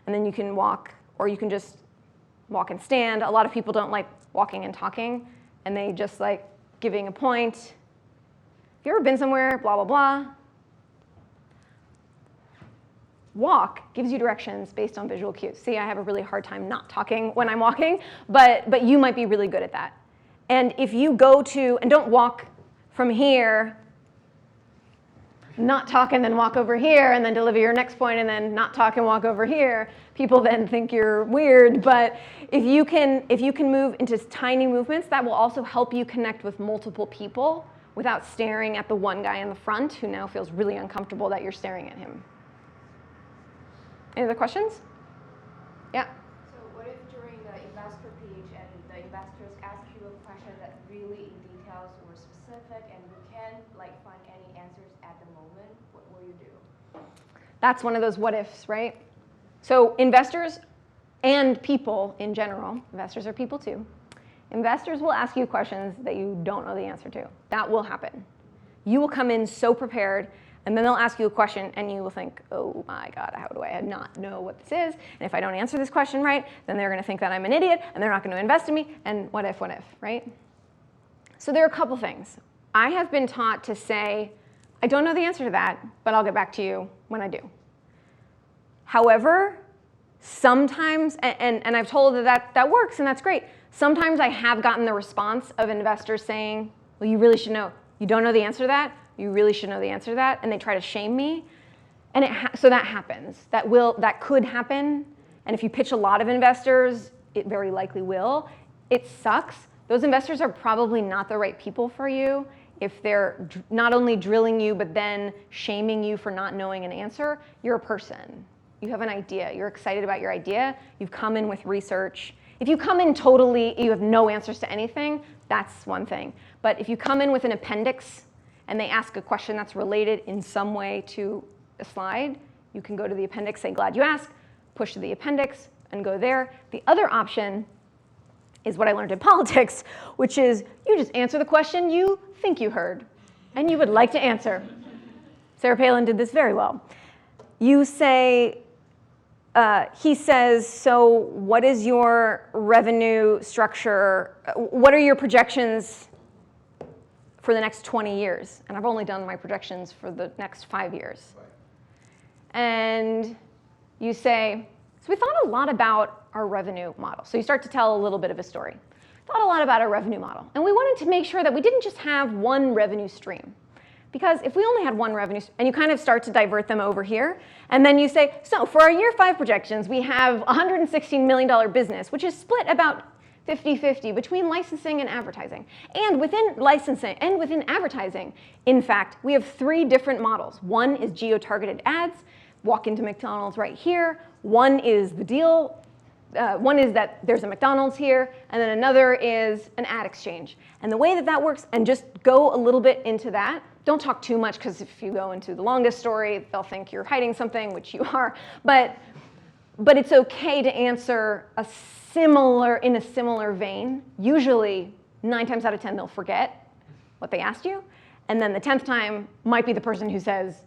And then you can walk, or you can just walk and stand. A lot of people don't like walking and talking, and they just like giving a point. Have you ever been somewhere, blah, blah, blah? Walk gives you directions based on visual cues. See, I have a really hard time not talking when I'm walking, but you might be really good at that. And if you go to, and don't walk from here, not talk and then walk over here and then deliver your next point and then not talk and walk over here, people then think you're weird. But if you can move into tiny movements, that will also help you connect with multiple people without staring at the one guy in the front who now feels really uncomfortable that you're staring at him. Any other questions? Yeah? So what if during the investor pitch and the investors ask you a question that really in details or specific and you can't like find any answers at the moment, what will you do? That's one of those what ifs, right? So investors and people in general, investors are people too, investors will ask you questions that you don't know the answer to. That will happen. You will come in so prepared, and then they'll ask you a question, and you will think, oh my God, how do I not know what this is? And if I don't answer this question right, then they're going to think that I'm an idiot, and they're not going to invest in me, and what if, right? So there are a couple things. I have been taught to say, I don't know the answer to that, but I'll get back to you when I do. However, sometimes, and I've told that works, and that's great. Sometimes I have gotten the response of investors saying, well, you really should know. You don't know the answer to that? You really should know the answer to that, and they try to shame me, and so that happens. That could happen, and if you pitch a lot of investors, it very likely will. It sucks. Those investors are probably not the right people for you if they're not only drilling you, but then shaming you for not knowing an answer. You're a person. You have an idea. You're excited about your idea. You've come in with research. If you come in totally, you have no answers to anything, that's one thing. But if you come in with an appendix and they ask a question that's related in some way to a slide, you can go to the appendix, say, glad you asked, push to the appendix, and go there. The other option is what I learned in politics, which is you just answer the question you think you heard and you would like to answer. Sarah Palin did this very well. You say, he says, so what is your revenue structure? What are your projections for the next 20 years? And I've only done my projections for the next 5 years. Right. And you say, so we thought a lot about our revenue model. So you start to tell a little bit of a story. Thought a lot about our revenue model. And we wanted to make sure that we didn't just have one revenue stream. Because if we only had one revenue, and you kind of start to divert them over here, and then you say, so for our year 5 projections, we have a $116 million business, which is split about 50-50 between licensing and advertising. And within licensing and within advertising, in fact, we have 3 different models. One is geo-targeted ads, walk into McDonald's right here. One is the deal. One is that there's a McDonald's here, and then another is an ad exchange. And the way that that works, and just go a little bit into that, don't talk too much, because if you go into the longest story, they'll think you're hiding something, which you are. But it's okay to answer in a similar vein. Usually, 9 times out of 10, they'll forget what they asked you. And then the 10th time might be the person who says,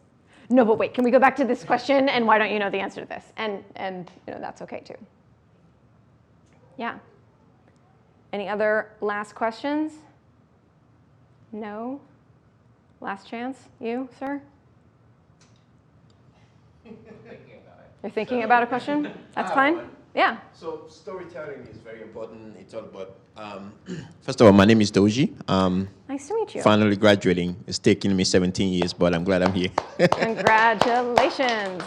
no, but wait, can we go back to this question? And why don't you know the answer to this? And that's okay, too. Yeah. Any other last questions? No? Last chance? You, sir? You're thinking about a question? That's fine. Yeah. So storytelling is very important. It's all about, first of all, my name is Doji. Nice to meet you. Finally graduating. It's taken me 17 years, but I'm glad I'm here. Congratulations.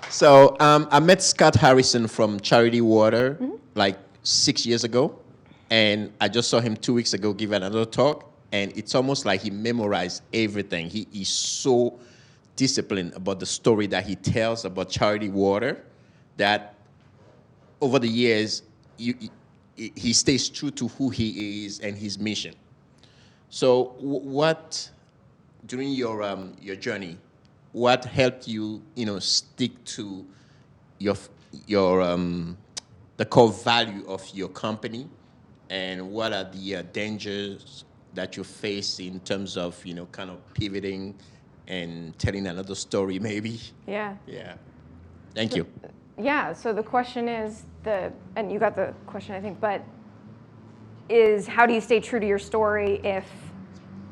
So I met Scott Harrison from Charity Water like 6 years ago. And I just saw him 2 weeks ago give another talk. And it's almost like he memorized everything. He is so disciplined about the story that he tells about Charity Water that over the years, he stays true to who he is and his mission. So what, during your journey, what helped you, stick to your the core value of your company, and what are the dangers that you face in terms of, kind of pivoting and telling another story, maybe. Yeah. Yeah. Thank you. Yeah, so the question is, and you got the question, I think, but is how do you stay true to your story if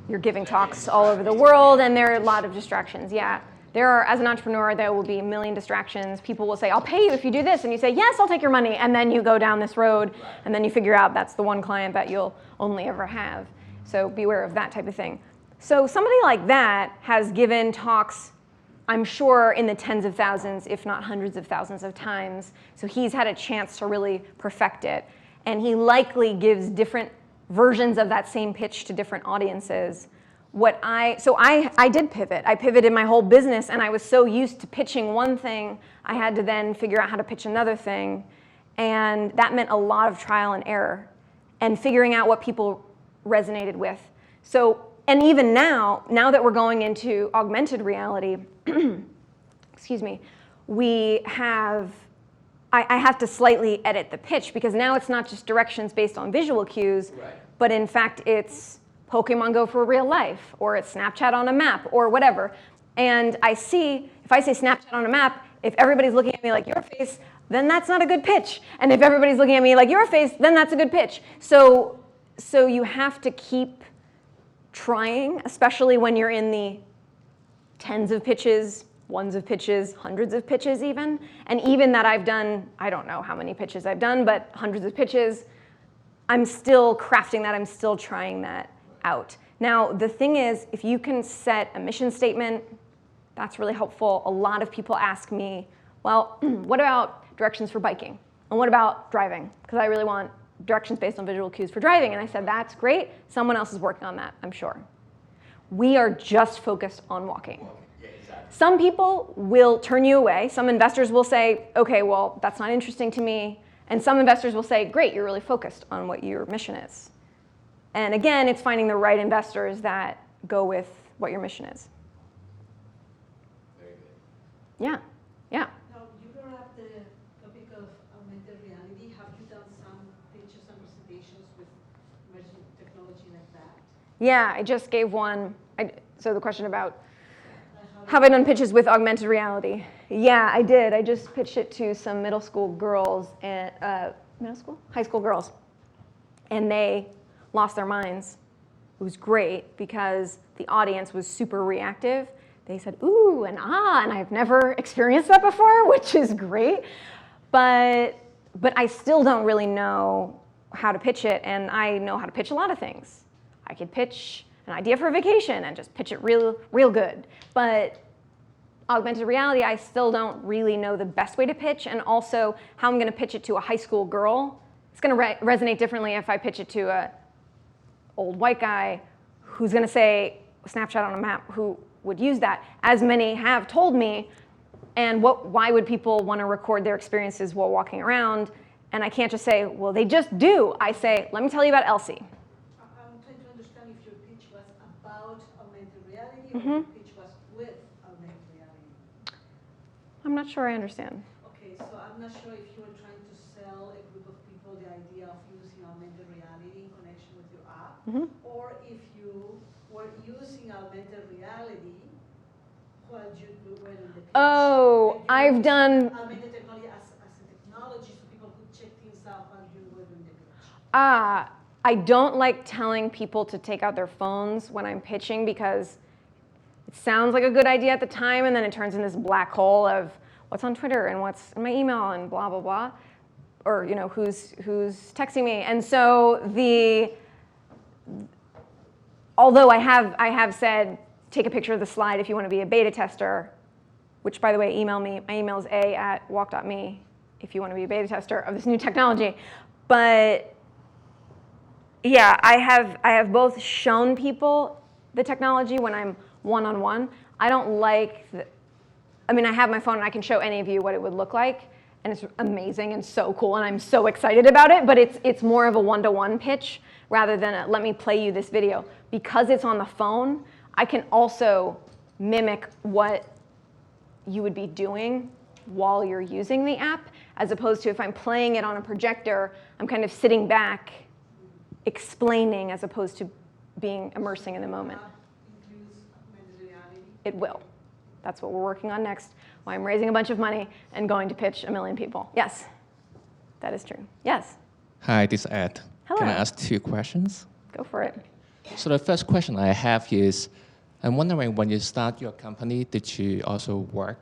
you're giving talks all over the world and there are a lot of distractions? Yeah. As an entrepreneur, there will be a million distractions. People will say, I'll pay you if you do this. And you say, yes, I'll take your money. And then you go down this road, and then you figure out that's the one client that you'll only ever have. So beware of that type of thing. So somebody like that has given talks, I'm sure, in the tens of thousands, if not hundreds of thousands of times. So he's had a chance to really perfect it. And he likely gives different versions of that same pitch to different audiences. I did pivot. I pivoted my whole business, and I was so used to pitching one thing, I had to then figure out how to pitch another thing. And that meant a lot of trial and error and figuring out what people resonated with. So, and even now that we're going into augmented reality, excuse me, I have to slightly edit the pitch, because now it's not just directions based on visual cues, but in fact it's Pokemon Go for real life, or it's Snapchat on a map, or whatever. And if I say Snapchat on a map, if everybody's looking at me like your face, then that's not a good pitch. And if everybody's looking at me like your face, then that's a good pitch. So you have to keep trying, especially when you're in the tens of pitches, ones of pitches, hundreds of pitches even. And even that I've done, I don't know how many pitches I've done, but hundreds of pitches, I'm still crafting that, I'm still trying that out. Now, the thing is, if you can set a mission statement, that's really helpful. A lot of people ask me, well, what about directions for biking? And what about driving? Because I really want directions based on visual cues for driving. And I said, that's great. Someone else is working on that, I'm sure. We are just focused on walking. Some people will turn you away. Some investors will say, okay, well, that's not interesting to me. And some investors will say, great, you're really focused on what your mission is. And again, it's finding the right investors that go with what your mission is. Very good. Yeah, yeah. Now, you brought up the topic of augmented reality. Have you done some pitches and presentations with emerging technology like that? Yeah, I just gave one. So the question about, have I done pitches with augmented reality? Yeah, I did. I just pitched it to some middle school girls, and high school girls. And they lost their minds. It was great because the audience was super reactive. They said, ooh, and ah, and I've never experienced that before, which is great. But I still don't really know how to pitch it, and I know how to pitch a lot of things. I could pitch an idea for a vacation and just pitch it real good. But augmented reality, I still don't really know the best way to pitch, and also how I'm going to pitch it to a high school girl. It's going to resonate differently if I pitch it to a old white guy who's going to say Snapchat on a map, who would use that, as many have told me. And why would people want to record their experiences while walking around? And I can't just say, well, they just do. I say, let me tell you about Elsie. I'm trying to understand if your pitch was about augmented reality or your pitch was with augmented reality. I'm not sure I understand. Okay, so I'm not sure if you were trying to sell a group of people the idea of using augmented reality in connection with your app, or if you were using augmented reality while you were in the pitch. Oh, I've done. Augmented technology as a technology so people could check things out while you were doing the pitch. I don't like telling people to take out their phones when I'm pitching, because it sounds like a good idea at the time, and then it turns in this black hole of what's on Twitter and what's in my email and blah, blah, blah. Or who's texting me. And so although I have said, take a picture of the slide if you want to be a beta tester, which, by the way, email me. My email is a@walc.me if you want to be a beta tester of this new technology. But yeah, I have both shown people the technology when I'm one-on-one. I don't like I have my phone and I can show any of you what it would look like, and it's amazing and so cool, and I'm so excited about it, but it's more of a one-to-one pitch rather than a, let me play you this video. Because it's on the phone, I can also mimic what you would be doing while you're using the app, as opposed to if I'm playing it on a projector, I'm kind of sitting back, explaining as opposed to being immersing in the moment. Includes augmented reality. It will. That's what we're working on next, why I'm raising a bunch of money and going to pitch 1 million people. Yes, that is true. Yes, Hi, this is Ed. Hello. Can I ask 2 questions? go for it. So the first question I have is, I'm wondering when you start your company, did you also work?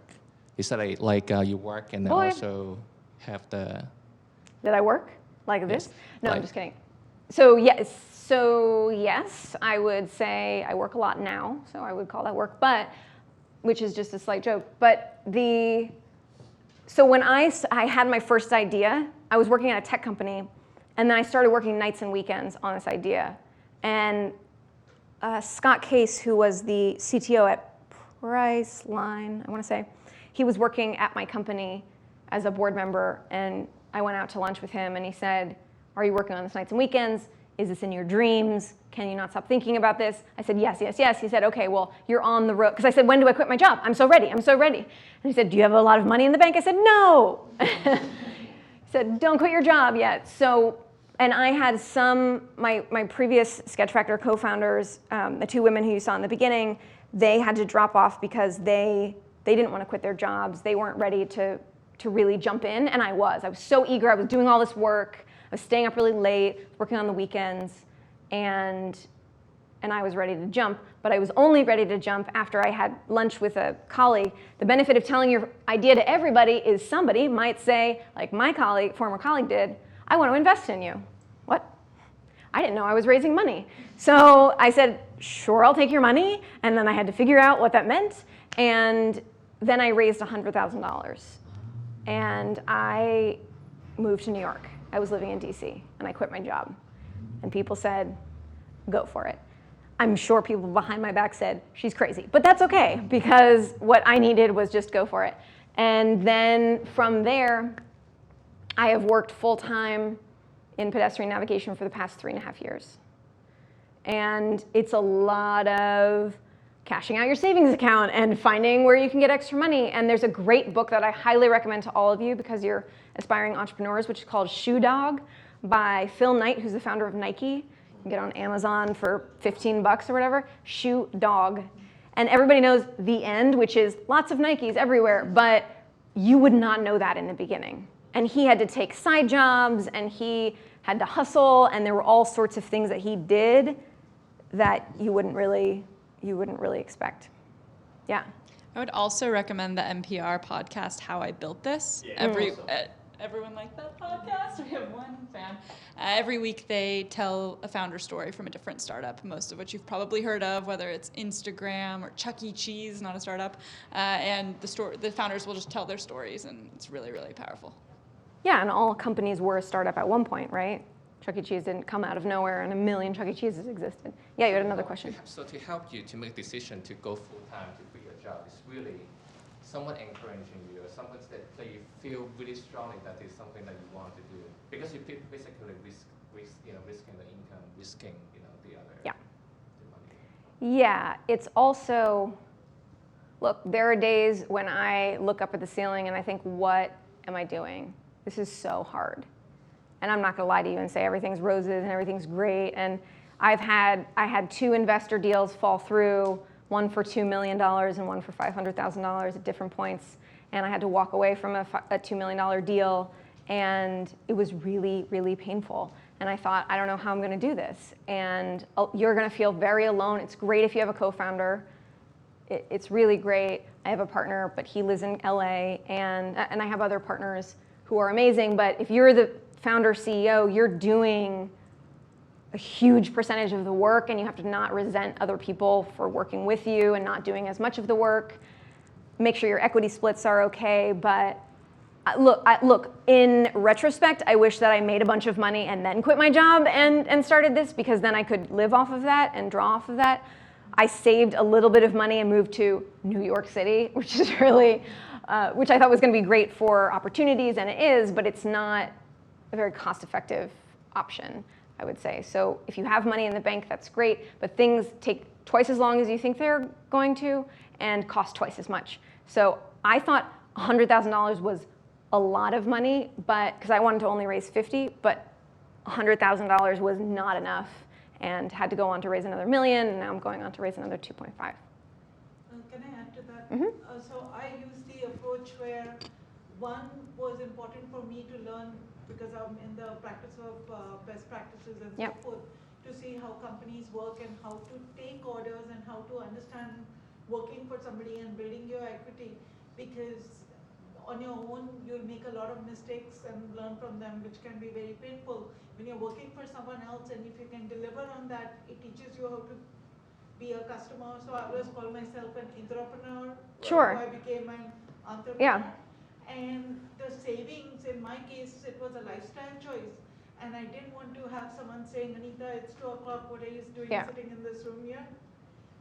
Is that like you work and then Boy. also have the... Did I work like this? Yes. No, I'm Like- just kidding. So yes, I would say I work a lot now, so I would call that work, but, which is just a slight joke. But so when I had my first idea, I was working at a tech company, and then I started working nights and weekends on this idea. And Scott Case, who was the CTO at Priceline, I want to say, he was working at my company as a board member, and I went out to lunch with him, and he said, "Are you working on this nights and weekends? Is this in your dreams? Can you not stop thinking about this?" I said, yes, yes, yes. He said, "Okay, well, you're on the road." Because I said, "When do I quit my job? I'm so ready, I'm so ready." And he said, "Do you have a lot of money in the bank?" I said, "No." He said, "Don't quit your job yet." So, and I had my previous Sketch Factor co-founders, the 2 women who you saw in the beginning, they had to drop off because they didn't want to quit their jobs. They weren't ready to really jump in, and I was so eager. I was doing all this work. I was staying up really late, working on the weekends, and I was ready to jump, but I was only ready to jump after I had lunch with a colleague. The benefit of telling your idea to everybody is somebody might say, like my former colleague did, "I want to invest in you." What? I didn't know I was raising money. So I said, "Sure, I'll take your money," and then I had to figure out what that meant, and then I raised $100,000, and I moved to New York. I was living in DC, and I quit my job. And people said, "Go for it." I'm sure people behind my back said, "She's crazy." But that's okay, because what I needed was just go for it. And then from there, I have worked full-time in pedestrian navigation for the past 3.5 years. And it's a lot of cashing out your savings account and finding where you can get extra money. And there's a great book that I highly recommend to all of you because you're aspiring entrepreneurs, which is called Shoe Dog by Phil Knight, who's the founder of Nike. You can get on Amazon for $15 or whatever. Shoe Dog. And everybody knows the end, which is lots of Nikes everywhere, but you would not know that in the beginning. And he had to take side jobs, and he had to hustle, and there were all sorts of things that he did that you wouldn't really expect. Yeah. I would also recommend the NPR podcast, How I Built This. Everyone like that podcast? We have one fan. Every week they tell a founder story from a different startup, most of which you've probably heard of, whether it's Instagram or Chuck E. Cheese, not a startup. And the founders will just tell their stories, and it's really, really powerful. Yeah, and all companies were a startup at one point, right? Chuck E. Cheese didn't come out of nowhere, and 1 million Chuck E. Cheeses existed. Yeah, you had another question. So to help you to make a decision to go full-time to quit your job, it's really someone encouraging you, or someone that you feel really strongly that is something that you want to do. Because you basically risking the income, risking the other. Yeah. The money. Yeah, it's also, look, there are days when I look up at the ceiling and I think, what am I doing? This is so hard. And I'm not gonna lie to you and say everything's roses and everything's great. And I had 2 investor deals fall through, one for $2 million and one for $500,000 at different points. And I had to walk away from a $2 million deal, and it was really, really painful. And I thought, I don't know how I'm gonna do this. And you're gonna feel very alone. It's great if you have a co-founder. It's really great. I have a partner, but he lives in LA, and I have other partners who are amazing, but if you're the founder CEO, you're doing a huge percentage of the work, and you have to not resent other people for working with you and not doing as much of the work. Make sure your equity splits are okay, but look, in retrospect, I wish that I made a bunch of money and then quit my job and started this, because then I could live off of that and draw off of that. I saved a little bit of money and moved to New York City, which is really, which I thought was gonna be great for opportunities, and it is, but it's not a very cost-effective option, I would say. So if you have money in the bank, that's great, but things take twice as long as you think they're going to and cost twice as much. So I thought $100,000 was a lot of money, but because I wanted to only raise 50, but $100,000 was not enough, and had to go on to raise another $1 million, and now I'm going on to raise another 2.5. Can I add to that? Mhm. So I used the approach where one was important for me to learn, because I'm in the practice of best practices and Yep. so forth, to see how companies work and how to take orders and how to understand working for somebody and building your equity, because on your own you'll make a lot of mistakes and learn from them, which can be very painful. When you're working for someone else, and if you can deliver on that, it teaches you how to be a customer. So I always call myself an entrepreneur. Sure. So I became an entrepreneur. Yeah. And the savings, in my case, it was a lifestyle choice. And I didn't want to have someone saying, Anita, it's 2 o'clock, what are you doing sitting in this room here?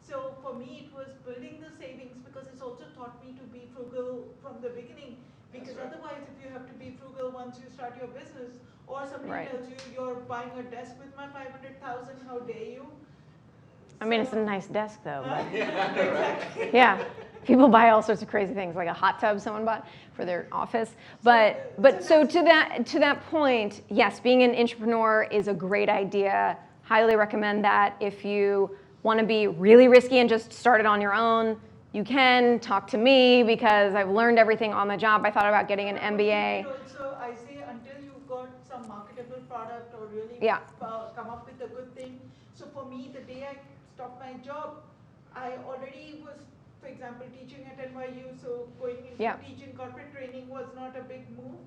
So for me, it was building the savings, because it's also taught me to be frugal from the beginning. Because otherwise, if you have to be frugal once you start your business, or somebody tells you you're buying a desk with my $500,000, how dare you? I mean, it's a nice desk though. But Exactly. yeah, people buy all sorts of crazy things, like a hot tub someone bought for their office. But so to that point, yes, being an entrepreneur is a great idea. Highly recommend that. If you want to be really risky and just start it on your own, you can talk to me, because I've learned everything on the job. I thought about getting an MBA. Also, I say until you've got some marketable product or really come up with a good thing. So for me, the day I stopped my job, I already was, for example, teaching at NYU, so going into teaching corporate training was not a big move.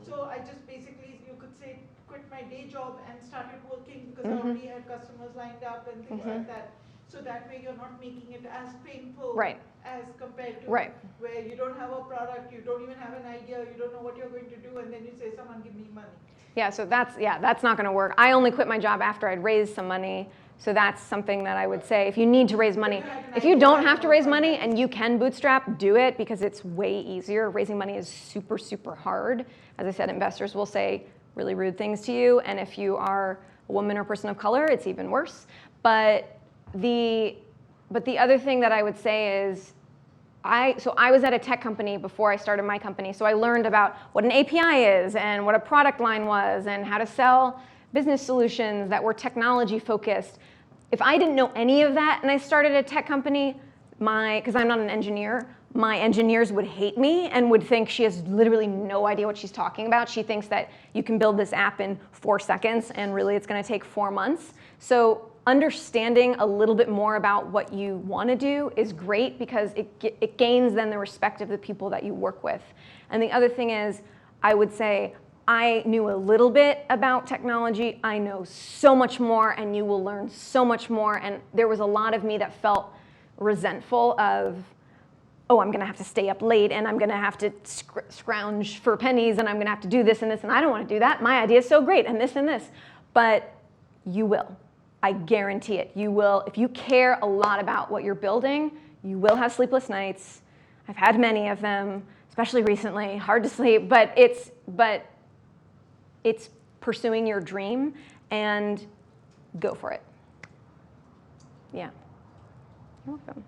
So I just basically, you could say, quit my day job and started working, because I already had customers lined up and things like that. So that way you're not making it as painful as compared to where you don't have a product, you don't even have an idea, you don't know what you're going to do, and then you say, someone give me money. Yeah, so that's not going to work. I only quit my job after I'd raised some money. So that's something that I would say, if you need to raise money, if you don't have to raise money and you can bootstrap, do it, because it's way easier. Raising money is super, super hard. As I said, investors will say really rude things to you, and if you are a woman or person of color, it's even worse. But the other thing that I would say is, I was at a tech company before I started my company, so I learned about what an API is and what a product line was and how to sell business solutions that were technology focused. If I didn't know any of that and I started a tech company, because I'm not an engineer, my engineers would hate me and would think she has literally no idea what she's talking about. She thinks that you can build this app in 4 seconds and really it's going to take 4 months. So understanding a little bit more about what you want to do is great, because it gains then the respect of the people that you work with. And the other thing is, I would say, I knew a little bit about technology. I know so much more, and you will learn so much more. And there was a lot of me that felt resentful of, oh, I'm going to have to stay up late, and I'm going to have to scrounge for pennies, and I'm going to have to do this and this, and I don't want to do that. My idea is so great, and this and this. But you will. I guarantee it. You will. If you care a lot about what you're building, you will have sleepless nights. I've had many of them, especially recently. Hard to sleep, but it's pursuing your dream, and go for it. Yeah. You're welcome.